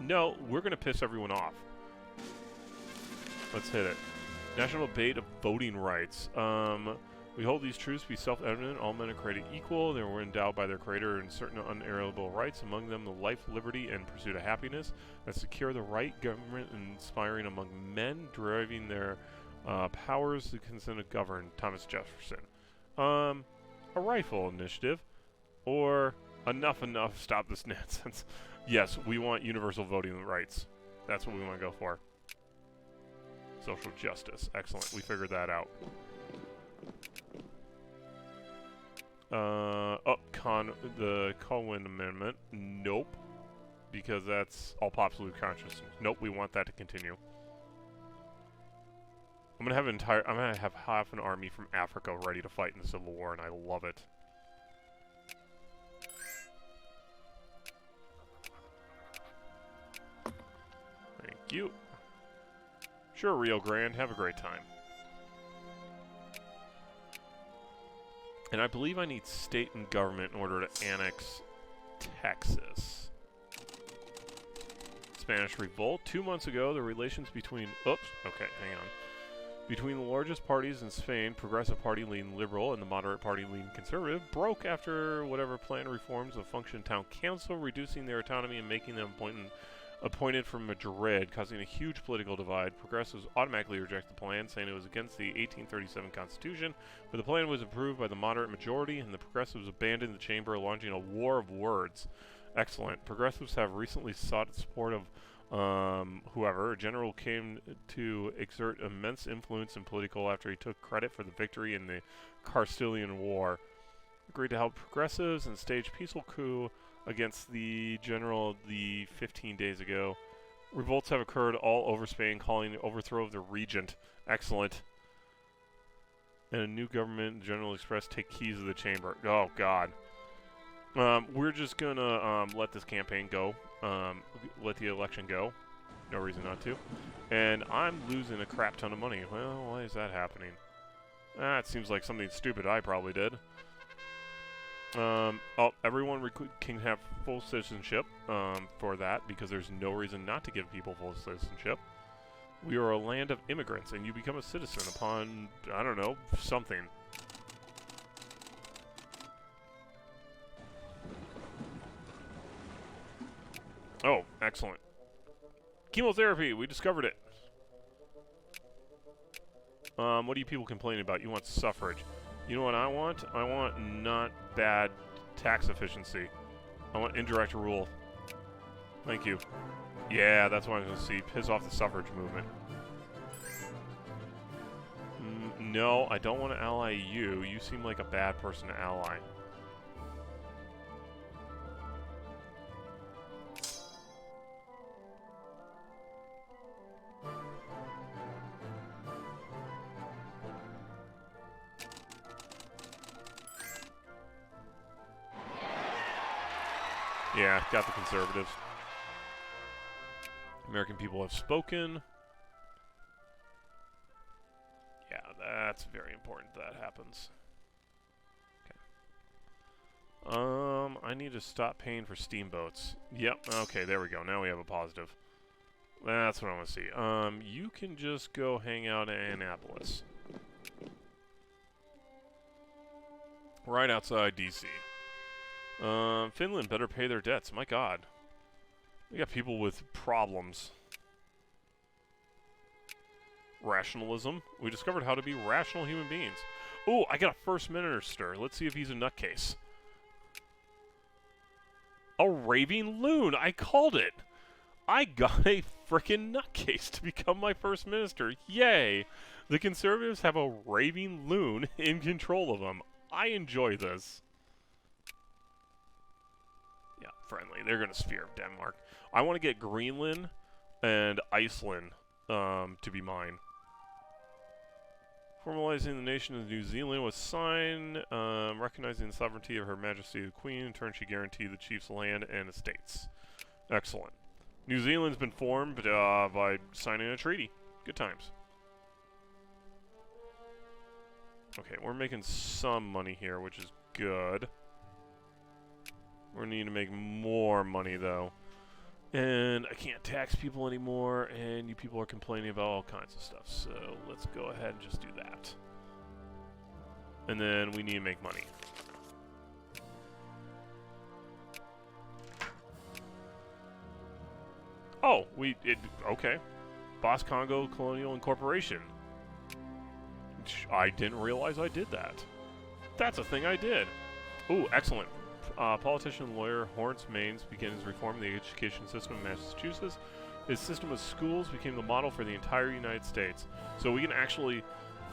Speaker 1: No, we're going to piss everyone off. Let's hit it. National debate of voting rights. We hold these truths to be self-evident. All men are created equal. They were endowed by their creator in certain unalienable rights, among them the life, liberty, and pursuit of happiness that secure the right government inspiring among men, deriving their powers to consent to govern. Thomas Jefferson. A rifle initiative. Or enough, stop this nonsense. Yes, we want universal voting rights. That's what we want to go for. Social justice. Excellent. We figured that out. The Colwyn Amendment. Nope. Because that's all absolute consciousness. Nope, we want that to continue. I'm gonna have half an army from Africa ready to fight in the Civil War, and I love it. Thank you. Sure, Rio Grande. Have a great time. And I believe I need state and government in order to annex Texas. Spanish Revolt. 2 months ago, the relations between... Oops. Okay, hang on. Between the largest parties in Spain, Progressive Party leaning Liberal and the Moderate Party leaning Conservative, broke after whatever planned reforms of function town council, reducing their autonomy and making them appointed from Madrid, causing a huge political divide. Progressives automatically rejected the plan, saying it was against the 1837 Constitution, but the plan was approved by the moderate majority, and the Progressives abandoned the chamber, launching a war of words. Excellent. Progressives have recently sought support of whoever. A general came to exert immense influence in political after he took credit for the victory in the Castilian War. Agreed to help progressives and stage peaceful coup against the general 15 days ago. Revolts have occurred all over Spain, calling the overthrow of the regent. Excellent. And a new government, General Express, take keys of the chamber. Oh, God. We're just gonna let this campaign go. Let the election go. No reason not to. And I'm losing a crap ton of money. Well, why is that happening? It seems like something stupid I probably did. Everyone can have full citizenship for that, because there's no reason not to give people full citizenship. We are a land of immigrants, and you become a citizen upon, I don't know, something. Oh, excellent. Chemotherapy, we discovered it. What are you people complaining about? You want suffrage. You know what I want? I want not bad tax efficiency. I want indirect rule. Thank you. Yeah, that's what I'm going to see. Piss off the suffrage movement. No, I don't want to ally you. You seem like a bad person to ally. Yeah, got the conservatives. American people have spoken. Yeah, that's very important that happens. Okay. I need to stop paying for steamboats. Yep, okay, there we go. Now we have a positive. That's what I want to see. You can just go hang out in Annapolis. Right outside D.C. Finland better pay their debts. My God. We got people with problems. Rationalism. We discovered how to be rational human beings. Oh, I got a first minister. Let's see if he's a nutcase. A raving loon. I called it. I got a frickin' nutcase to become my first minister. Yay. The conservatives have a raving loon in control of them. I enjoy this. Yeah, friendly. They're going to sphere of Denmark. I want to get Greenland and Iceland to be mine. Formalizing the nation of New Zealand was signed, recognizing the sovereignty of Her Majesty the Queen. In turn, she guaranteed the chief's land and estates. Excellent. New Zealand's been formed by signing a treaty. Good times. Okay, we're making some money here, which is good. We're gonna need to make more money, though. And I can't tax people anymore, and you people are complaining about all kinds of stuff. So let's go ahead and just do that. And then we need to make money. Oh, okay. Boss Congo Colonial Incorporation. I didn't realize I did that. That's a thing I did. Ooh, excellent. Politician and lawyer Horace Maines begins reforming the education system in Massachusetts. His system of schools became the model for the entire United States. So we can actually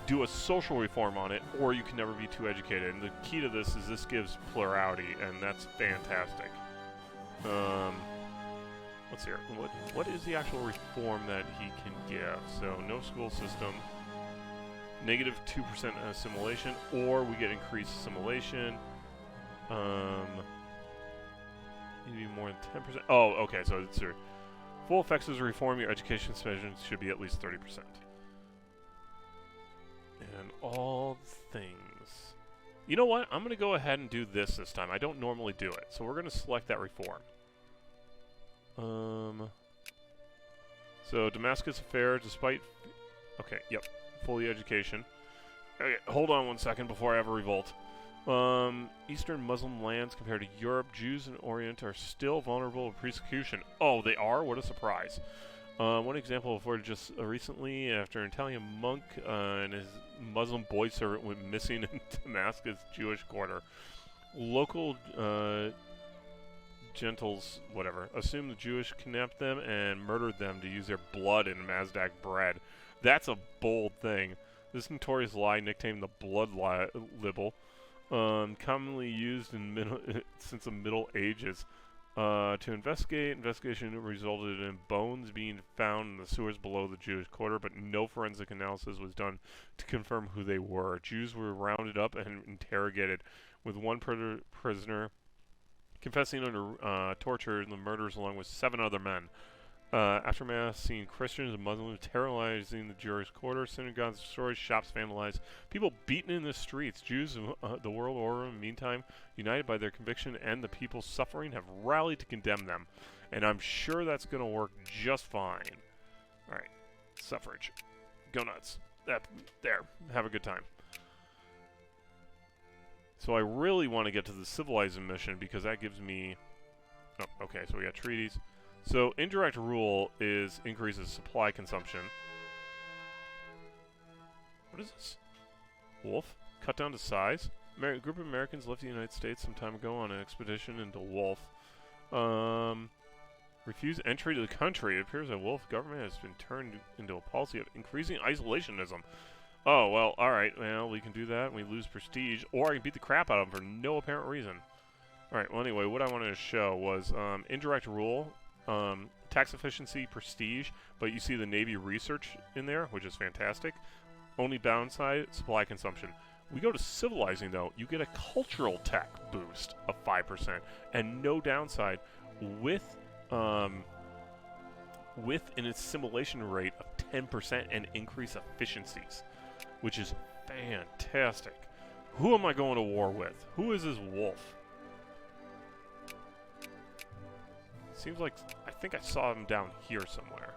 Speaker 1: do a social reform on it, or you can never be too educated. And the key to this is this gives plurality, and that's fantastic. Let's hear. What is the actual reform that he can give? So no school system, negative 2% assimilation, or we get increased assimilation. Need to be more than 10%. Oh, okay. So it's full effects of reform. Your education spending should be at least 30%. And all things. You know what? I'm going to go ahead and do this time. I don't normally do it, so we're going to select that reform. So Damascus affair, despite. Okay. Yep. Fully education. Okay, hold on 1 second before I have a revolt. Eastern Muslim lands compared to Europe, Jews in Orient are still vulnerable to persecution. Oh, they are? What a surprise. One example afforded just recently after an Italian monk and his Muslim boy servant went missing in Damascus Jewish quarter. Local gentles, whatever, assumed the Jewish kidnapped them and murdered them to use their blood in Mazdak bread. That's a bold thing. This notorious lie, nicknamed the blood libel, commonly used in since the Middle Ages. To investigation resulted in bones being found in the sewers below the Jewish quarter, but no forensic analysis was done to confirm who they were. Jews were rounded up and interrogated, with one prisoner confessing under torture in the murders along with 7 other men. Aftermath, seeing Christians and Muslims terrorizing the Jewish quarter, synagogues destroyed, shops vandalized, people beaten in the streets. Jews of the world order, in the meantime, united by their conviction and the people's suffering, have rallied to condemn them. And I'm sure that's going to work just fine. Alright, suffrage. Go nuts. There, have a good time. So I really want to get to the civilizing mission because that gives me... Oh, okay, so we got treaties. So indirect rule increases supply consumption. What is this? Wolf? Cut down to size? A group of Americans left the United States some time ago on an expedition into Wolf. Refuse entry to the country. It appears that Wolf government has been turned into a policy of increasing isolationism. Oh, well, alright. Well, we can do that and we lose prestige. Or I can beat the crap out of them for no apparent reason. Alright, well anyway, what I wanted to show was indirect rule. Tax efficiency, prestige, but you see the Navy research in there, which is fantastic. Only downside, supply consumption. We go to civilizing, though, you get a cultural tech boost of 5%, and no downside with an assimilation rate of 10% and increased efficiencies, which is fantastic. Who am I going to war with? Who is this wolf? Seems like I think I saw him down here somewhere.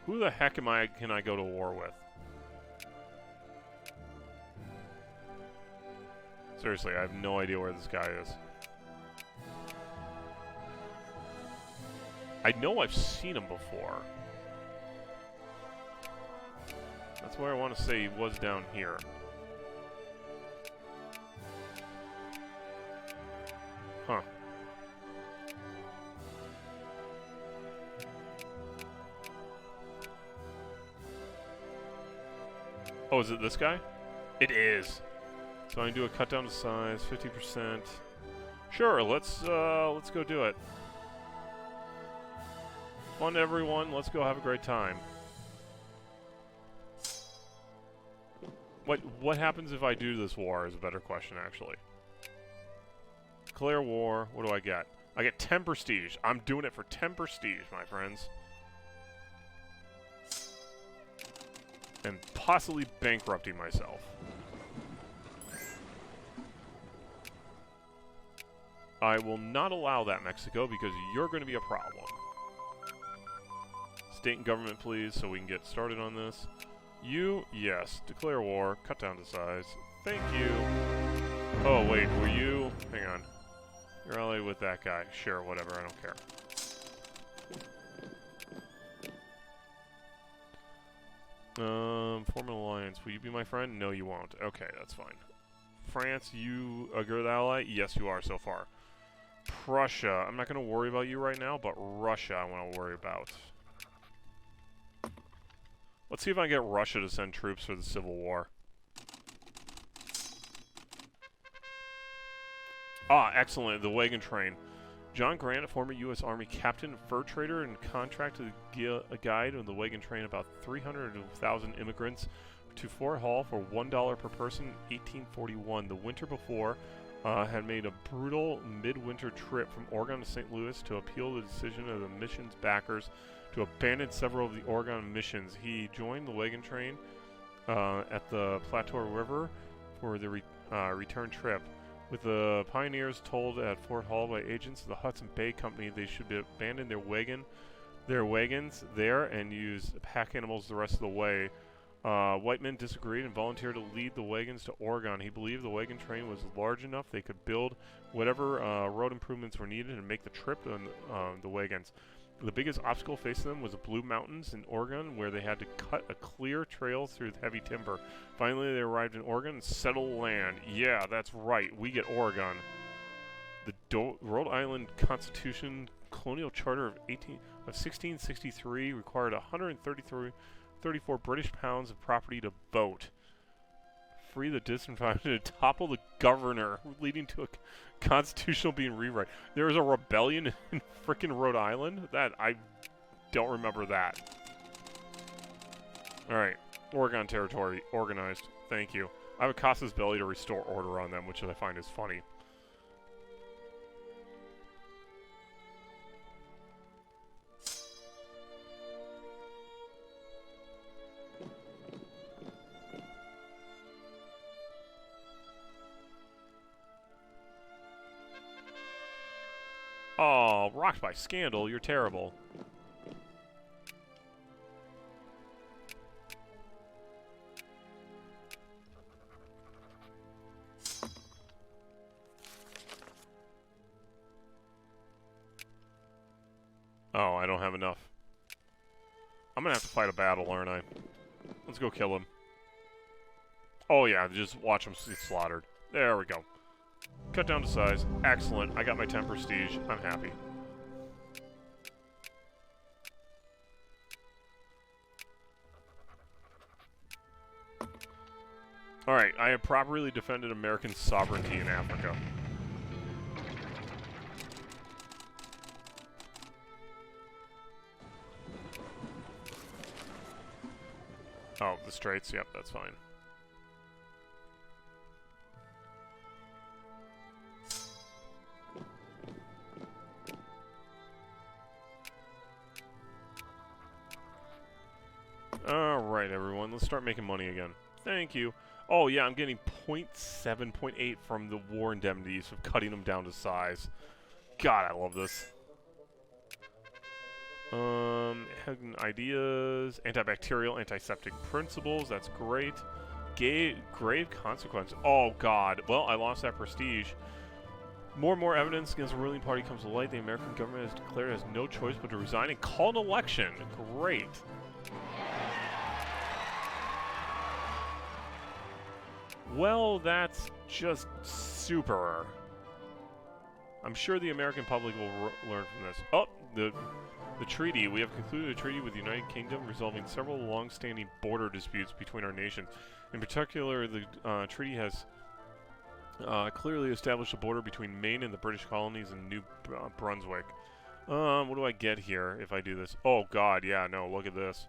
Speaker 1: Who the heck can I go to war with? Seriously, I have no idea where this guy is. I know I've seen him before. That's where I want to say he was down here. Huh. Oh, is it this guy? It is. So I can do a cut down to size, 50%. Sure, let's go do it. Fun, everyone. Let's go have a great time. What happens if I do this war is a better question, actually. Declare war. What do I get? I get 10 prestige. I'm doing it for 10 prestige, my friends. and possibly bankrupting myself. I will not allow that, Mexico, because you're going to be a problem. State and government, please, so we can get started on this. You, yes. Declare war. Cut down to size. Thank you. Oh, wait, were you... Hang on. You're allied with that guy. Sure, whatever, I don't care. Form an alliance. Will you be my friend? No, you won't. Okay, that's fine. France, you a good ally? Yes, you are so far. Prussia. I'm not going to worry about you right now, but Russia I want to worry about. Let's see if I can get Russia to send troops for the Civil War. Ah, excellent. The wagon train. John Grant, a former U.S. Army captain, fur trader, and contracted a guide on the wagon train about 300,000 immigrants to Fort Hall for $1 per person in 1841. The winter before had made a brutal midwinter trip from Oregon to St. Louis to appeal the decision of the mission's backers to abandon several of the Oregon missions. He joined the wagon train at the Plateau River for the return trip. With the pioneers told at Fort Hall by agents of the Hudson Bay Company they should abandon their wagons there and use pack animals the rest of the way. White men disagreed and volunteered to lead the wagons to Oregon. He believed the wagon train was large enough they could build whatever road improvements were needed and make the trip on the wagons. The biggest obstacle facing them was the Blue Mountains in Oregon, where they had to cut a clear trail through heavy timber. Finally, they arrived in Oregon and settled land. Yeah, that's right. We get Oregon. The Rhode Island Constitution Colonial Charter of 1663 required 134 British pounds of property to vote. Free the disenfranchised to topple the governor, leading to a constitutional being rewrite. There was a rebellion in frickin' Rhode Island? I don't remember that. Alright, Oregon Territory, organized. Thank you. I have a casus belli to restore order on them, which I find is funny. Oh, rocked by scandal, you're terrible. Oh, I don't have enough. I'm gonna have to fight a battle, aren't I? Let's go kill him. Oh yeah, just watch him get slaughtered. There we go. Cut down to size. Excellent. I got my 10 prestige. I'm happy. Alright, I have properly defended American sovereignty in Africa. Oh, the Straits? Yep, that's fine. Alright, everyone. Let's start making money again. Thank you. Oh, yeah, I'm getting 0.7, 0.8 from the war indemnities of cutting them down to size. God, I love this. Ideas, antibacterial, antiseptic principles, that's great. Grave consequence. Oh, God. Well, I lost that prestige. More and more evidence against the ruling party comes to light. The American government has declared it has no choice but to resign and call an election. Great. Well, that's just super. I'm sure the American public will learn from this. Oh, the treaty. We have concluded a treaty with the United Kingdom resolving several long-standing border disputes between our nations. In particular, the treaty has clearly established a border between Maine and the British colonies in New Brunswick. What do I get here if I do this? Oh, God, yeah, no, look at this.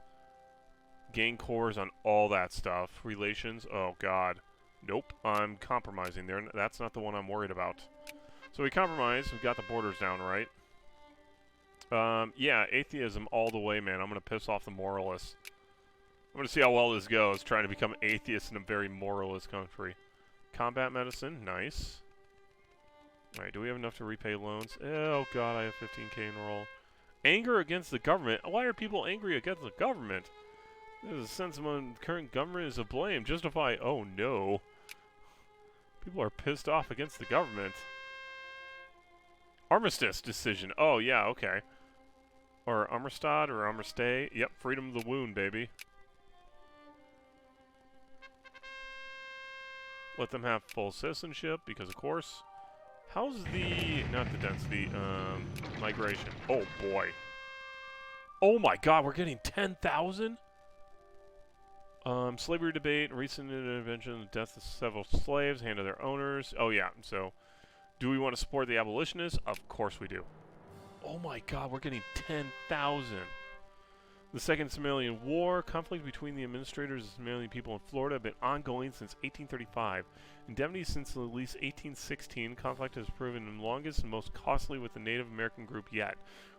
Speaker 1: Gain cores on all that stuff. Relations, oh, God. Nope, I'm compromising there. That's not the one I'm worried about. So we compromise. We've got the borders down, right? Yeah, atheism all the way, man. I'm going to piss off the moralists. I'm going to see how well this goes, trying to become atheist in a very moralist country. Combat medicine, nice. Alright, do we have enough to repay loans? Oh god, I have 15k in roll. Anger against the government? Why are people angry against the government? There's a sense among the current government is to blame. Justify, oh no. People are pissed off against the government. Armistice decision. Oh yeah, okay. Or Armistad or Armistay. Yep, freedom of the wound, baby. Let them have full citizenship, because of course. How's the... not the density, migration. Oh, boy. Oh my god, we're getting 10,000? Slavery debate, recent intervention, the death of several slaves, hand to their owners. Oh yeah, so... do we want to support the abolitionists? Of course we do. Oh my god, we're getting 10,000. The Second Somalian War, conflict between the administrators and Somalian people in Florida have been ongoing since 1835. Indemnity since at least 1816, conflict has proven the longest and most costly with the Native American group yet,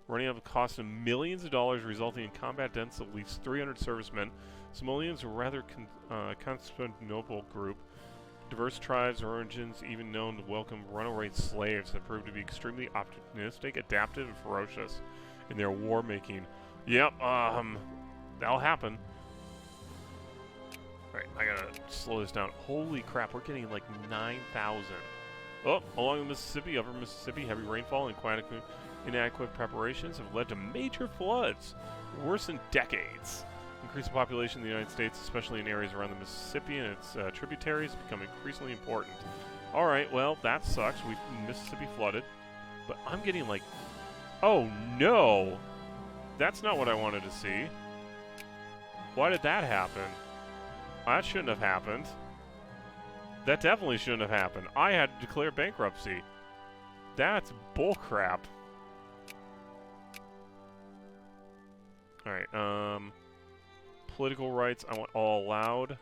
Speaker 1: running up a cost of millions of dollars, resulting in combat deaths of at least 300 servicemen. Somalians are a rather Constantinople group. Diverse tribes, origins, even known to welcome runaway slaves, have proved to be extremely opportunistic, adaptive, and ferocious in their war-making. Yep, that'll happen. Alright, I gotta slow this down. Holy crap, we're getting like 9,000. Oh, along the Mississippi, upper Mississippi, heavy rainfall and inadequate preparations have led to major floods, worse in decades. Increasing population in the United States, especially in areas around the Mississippi and its tributaries, has become increasingly important. Alright, well, that sucks. Mississippi flooded. But I'm getting like... oh, no! That's not what I wanted to see. Why did that happen? That shouldn't have happened. That definitely shouldn't have happened. I had to declare bankruptcy. That's bullcrap. Alright, political rights, I want all allowed.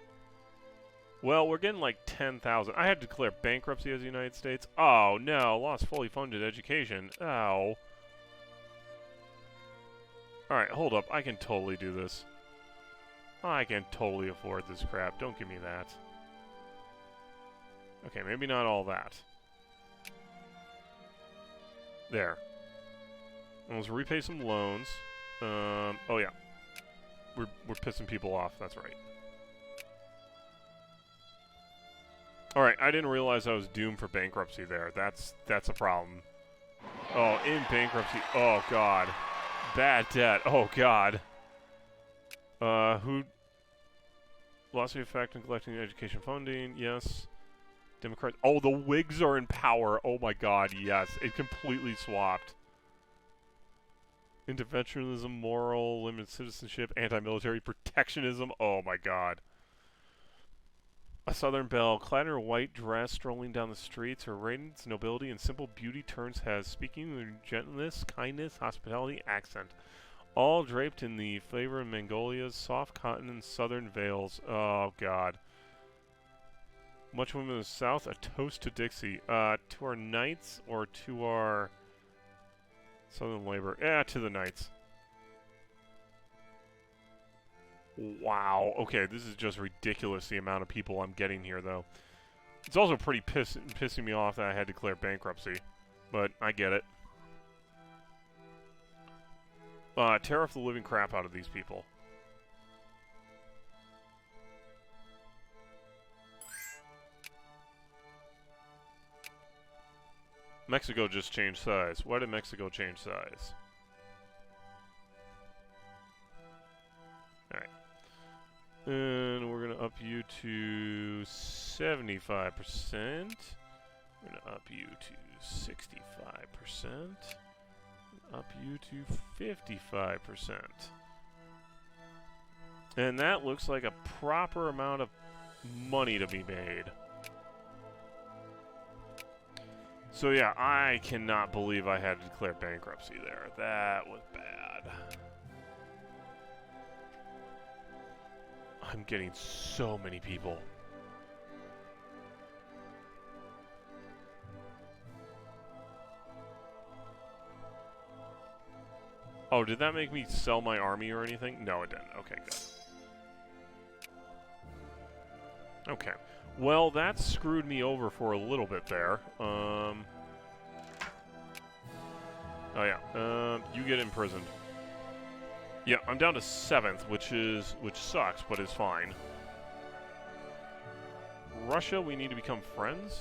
Speaker 1: Well, we're getting like 10,000. I had to declare bankruptcy as the United States. Oh, no. Lost fully funded education. Oh. Alright, hold up. I can totally do this. I can totally afford this crap. Don't give me that. Okay, maybe not all that. There. And let's repay some loans. Oh yeah. We're pissing people off, that's right. Alright, I didn't realize I was doomed for bankruptcy there. That's a problem. Oh, in bankruptcy. Oh god. Bad debt. Oh god. Who... lost the effect in collecting education funding. Yes. Democrats. Oh, the Whigs are in power. Oh my god, yes. It completely swapped. Interventionism, moral, limited citizenship, anti-military protectionism. Oh my god. A Southern belle, clad in her white dress, strolling down the streets. Her radiance, nobility, and simple beauty turns heads, speaking with gentleness, kindness, hospitality, accent. All draped in the flavor of Mongolia's soft cotton and southern veils. Oh god. Much women in the South, a toast to Dixie. To our knights or to our Southern labor? Yeah, to the knights. Wow. Okay, this is just ridiculous, the amount of people I'm getting here, though. It's also pretty pissing me off that I had to declare bankruptcy. But I get it. Tear off the living crap out of these people. Mexico just changed size. Why did Mexico change size? Alright. And we're going to up you to 75%. We're going to up you to 65%. Up you to 55%. And that looks like a proper amount of money to be made. So yeah, I cannot believe I had to declare bankruptcy there. That was bad. I'm getting so many people. Oh, did that make me sell my army or anything? No, it didn't. Okay, good. Okay. Well, that screwed me over for a little bit there. Oh yeah. You get imprisoned. Yeah, I'm down to 7th, which sucks, but is fine. Russia, we need to become friends.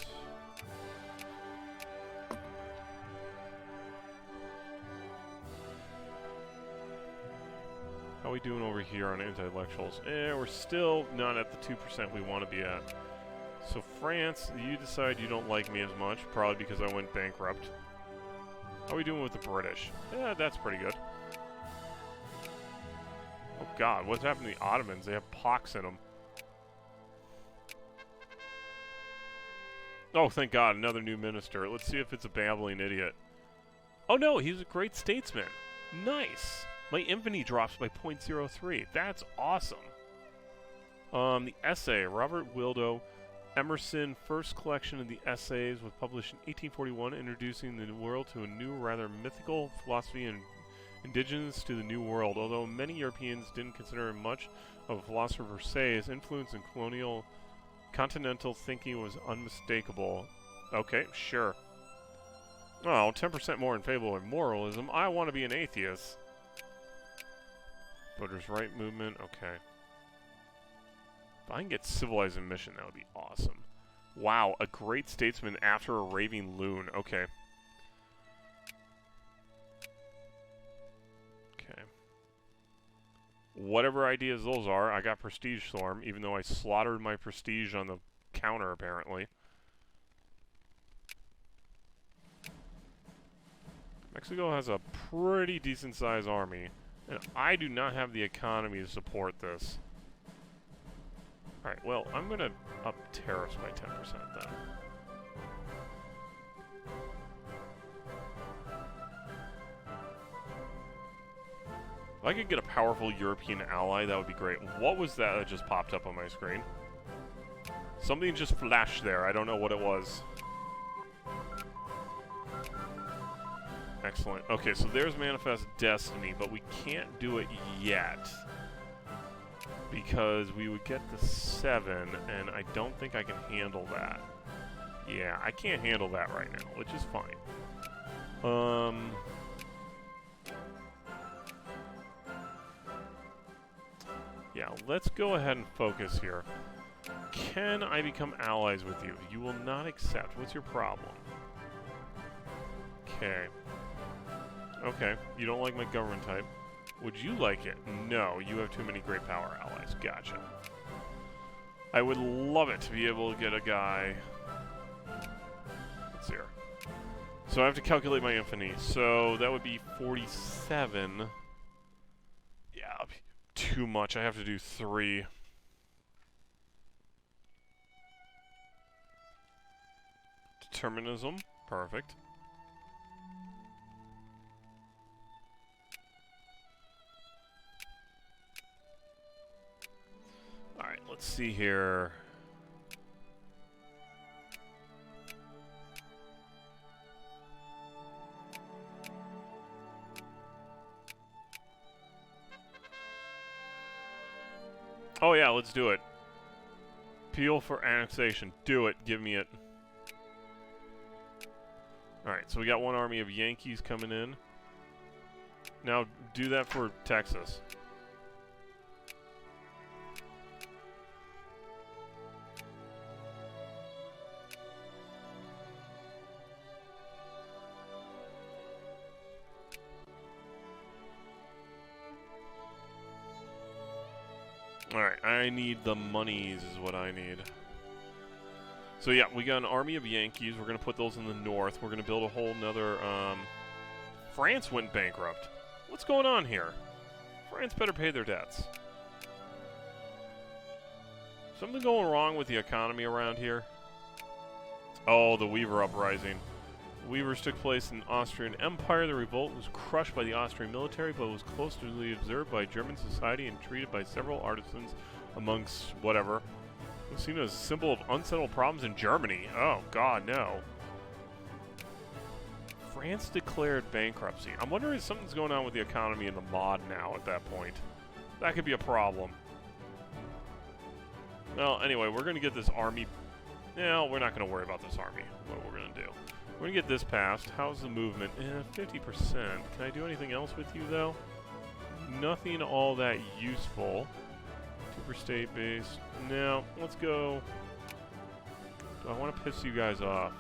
Speaker 1: How are we doing over here on intellectuals? We're still not at the 2% we want to be at. So France, you decide you don't like me as much, probably because I went bankrupt. How are we doing with the British? Yeah, that's pretty good. Oh god, what's happened to the Ottomans? They have pox in them. Oh, thank god, another new minister. Let's see if it's a babbling idiot. Oh no, he's a great statesman. Nice. My infamy drops by 0.03. That's awesome. The essay, Robert Wildo Emerson, first collection of the essays, was published in 1841, introducing the world to a new, rather mythical philosophy and indigenous to the New World. Although many Europeans didn't consider him much of a philosopher per se, his influence in colonial continental thinking was unmistakable. Okay, sure. Oh, 10% more in favor of moralism. I want to be an atheist. Voters' right movement, okay. If I can get civilized mission, that would be awesome. Wow, a great statesman after a raving loon. Okay. Okay. Whatever ideas those are, I got Prestige Storm, even though I slaughtered my prestige on the counter, apparently. Mexico has a pretty decent-sized army, and I do not have the economy to support this. Alright, well, I'm gonna up tariffs by 10% then. If I could get a powerful European ally, that would be great. What was that just popped up on my screen? Something just flashed there. I don't know what it was. Excellent. Okay, so there's Manifest Destiny, but we can't do it yet. Because we would get the 7, and I don't think I can handle that. Yeah, I can't handle that right now, which is fine. Yeah, let's go ahead and focus here. Can I become allies with you? You will not accept. What's your problem? Okay. Okay, you don't like my government type. Would you like it? No, you have too many great power allies. Gotcha. I would love it to be able to get a guy... Let's see here. So I have to calculate my infamy. So that would be 47. Yeah, too much. I have to do 3. Determinism. Perfect. Alright, let's see here. Oh yeah, let's do it. Appeal for annexation. Do it. Give me it. Alright, so we got one army of Yankees coming in. Now, do that for Texas. Alright, I need the monies is what I need. So yeah, we got an army of Yankees. We're going to put those in the north. We're going to build a whole nother... France went bankrupt. What's going on here? France better pay their debts. Something going wrong with the economy around here? Oh, the Weaver Uprising. Weavers took place in Austrian Empire. The revolt was crushed by the Austrian military, but was closely observed by German society and treated by several artisans amongst whatever. It was seen as a symbol of unsettled problems in Germany. Oh, God, no. France declared bankruptcy. I'm wondering if something's going on with the economy in the mod now at that point. That could be a problem. Well, anyway, we're going to get this army. No, we're not going to worry about this army. What we're going to do. We're going to get this passed. How's the movement? 50%. Can I do anything else with you, though? Nothing all that useful. Super state base. No, let's go. Do I want to piss you guys off?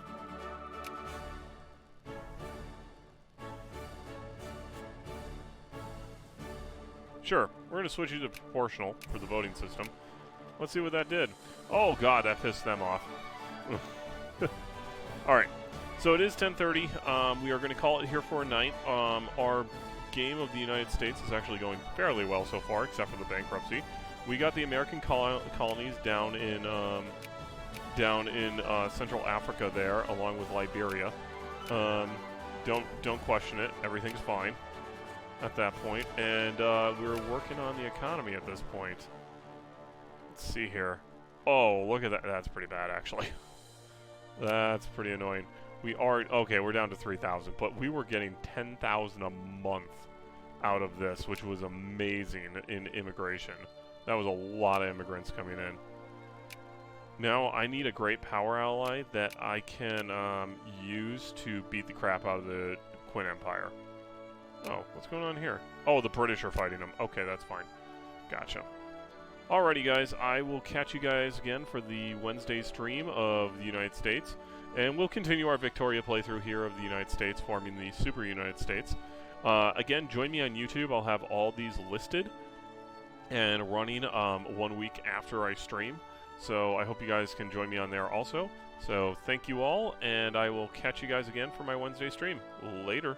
Speaker 1: Sure, we're going to switch you to proportional for the voting system. Let's see what that did. Oh god, that pissed them off. Alright, so it is 10:30. We are going to call it here for a night. Our game of the United States is actually going fairly well so far, except for the bankruptcy. We got the American colonies down in Central Africa there, along with Liberia. Don't question it. Everything's fine at that point. And we're working on the economy at this point. Let's see here. Oh, look at that. That's pretty bad, actually. That's pretty annoying. We are... Okay, we're down to 3,000, but we were getting 10,000 a month out of this, which was amazing in immigration. That was a lot of immigrants coming in. Now, I need a great power ally that I can use to beat the crap out of the Qin Empire. Oh, what's going on here? Oh, the British are fighting them. Okay, that's fine. Gotcha. Alrighty, guys. I will catch you guys again for the Wednesday stream of the United States. And we'll continue our Victoria playthrough here of the United States, forming the Super United States. Again, join me on YouTube. I'll have all these listed and running 1 week after I stream. So I hope you guys can join me on there also. So thank you all, and I will catch you guys again for my Wednesday stream. Later.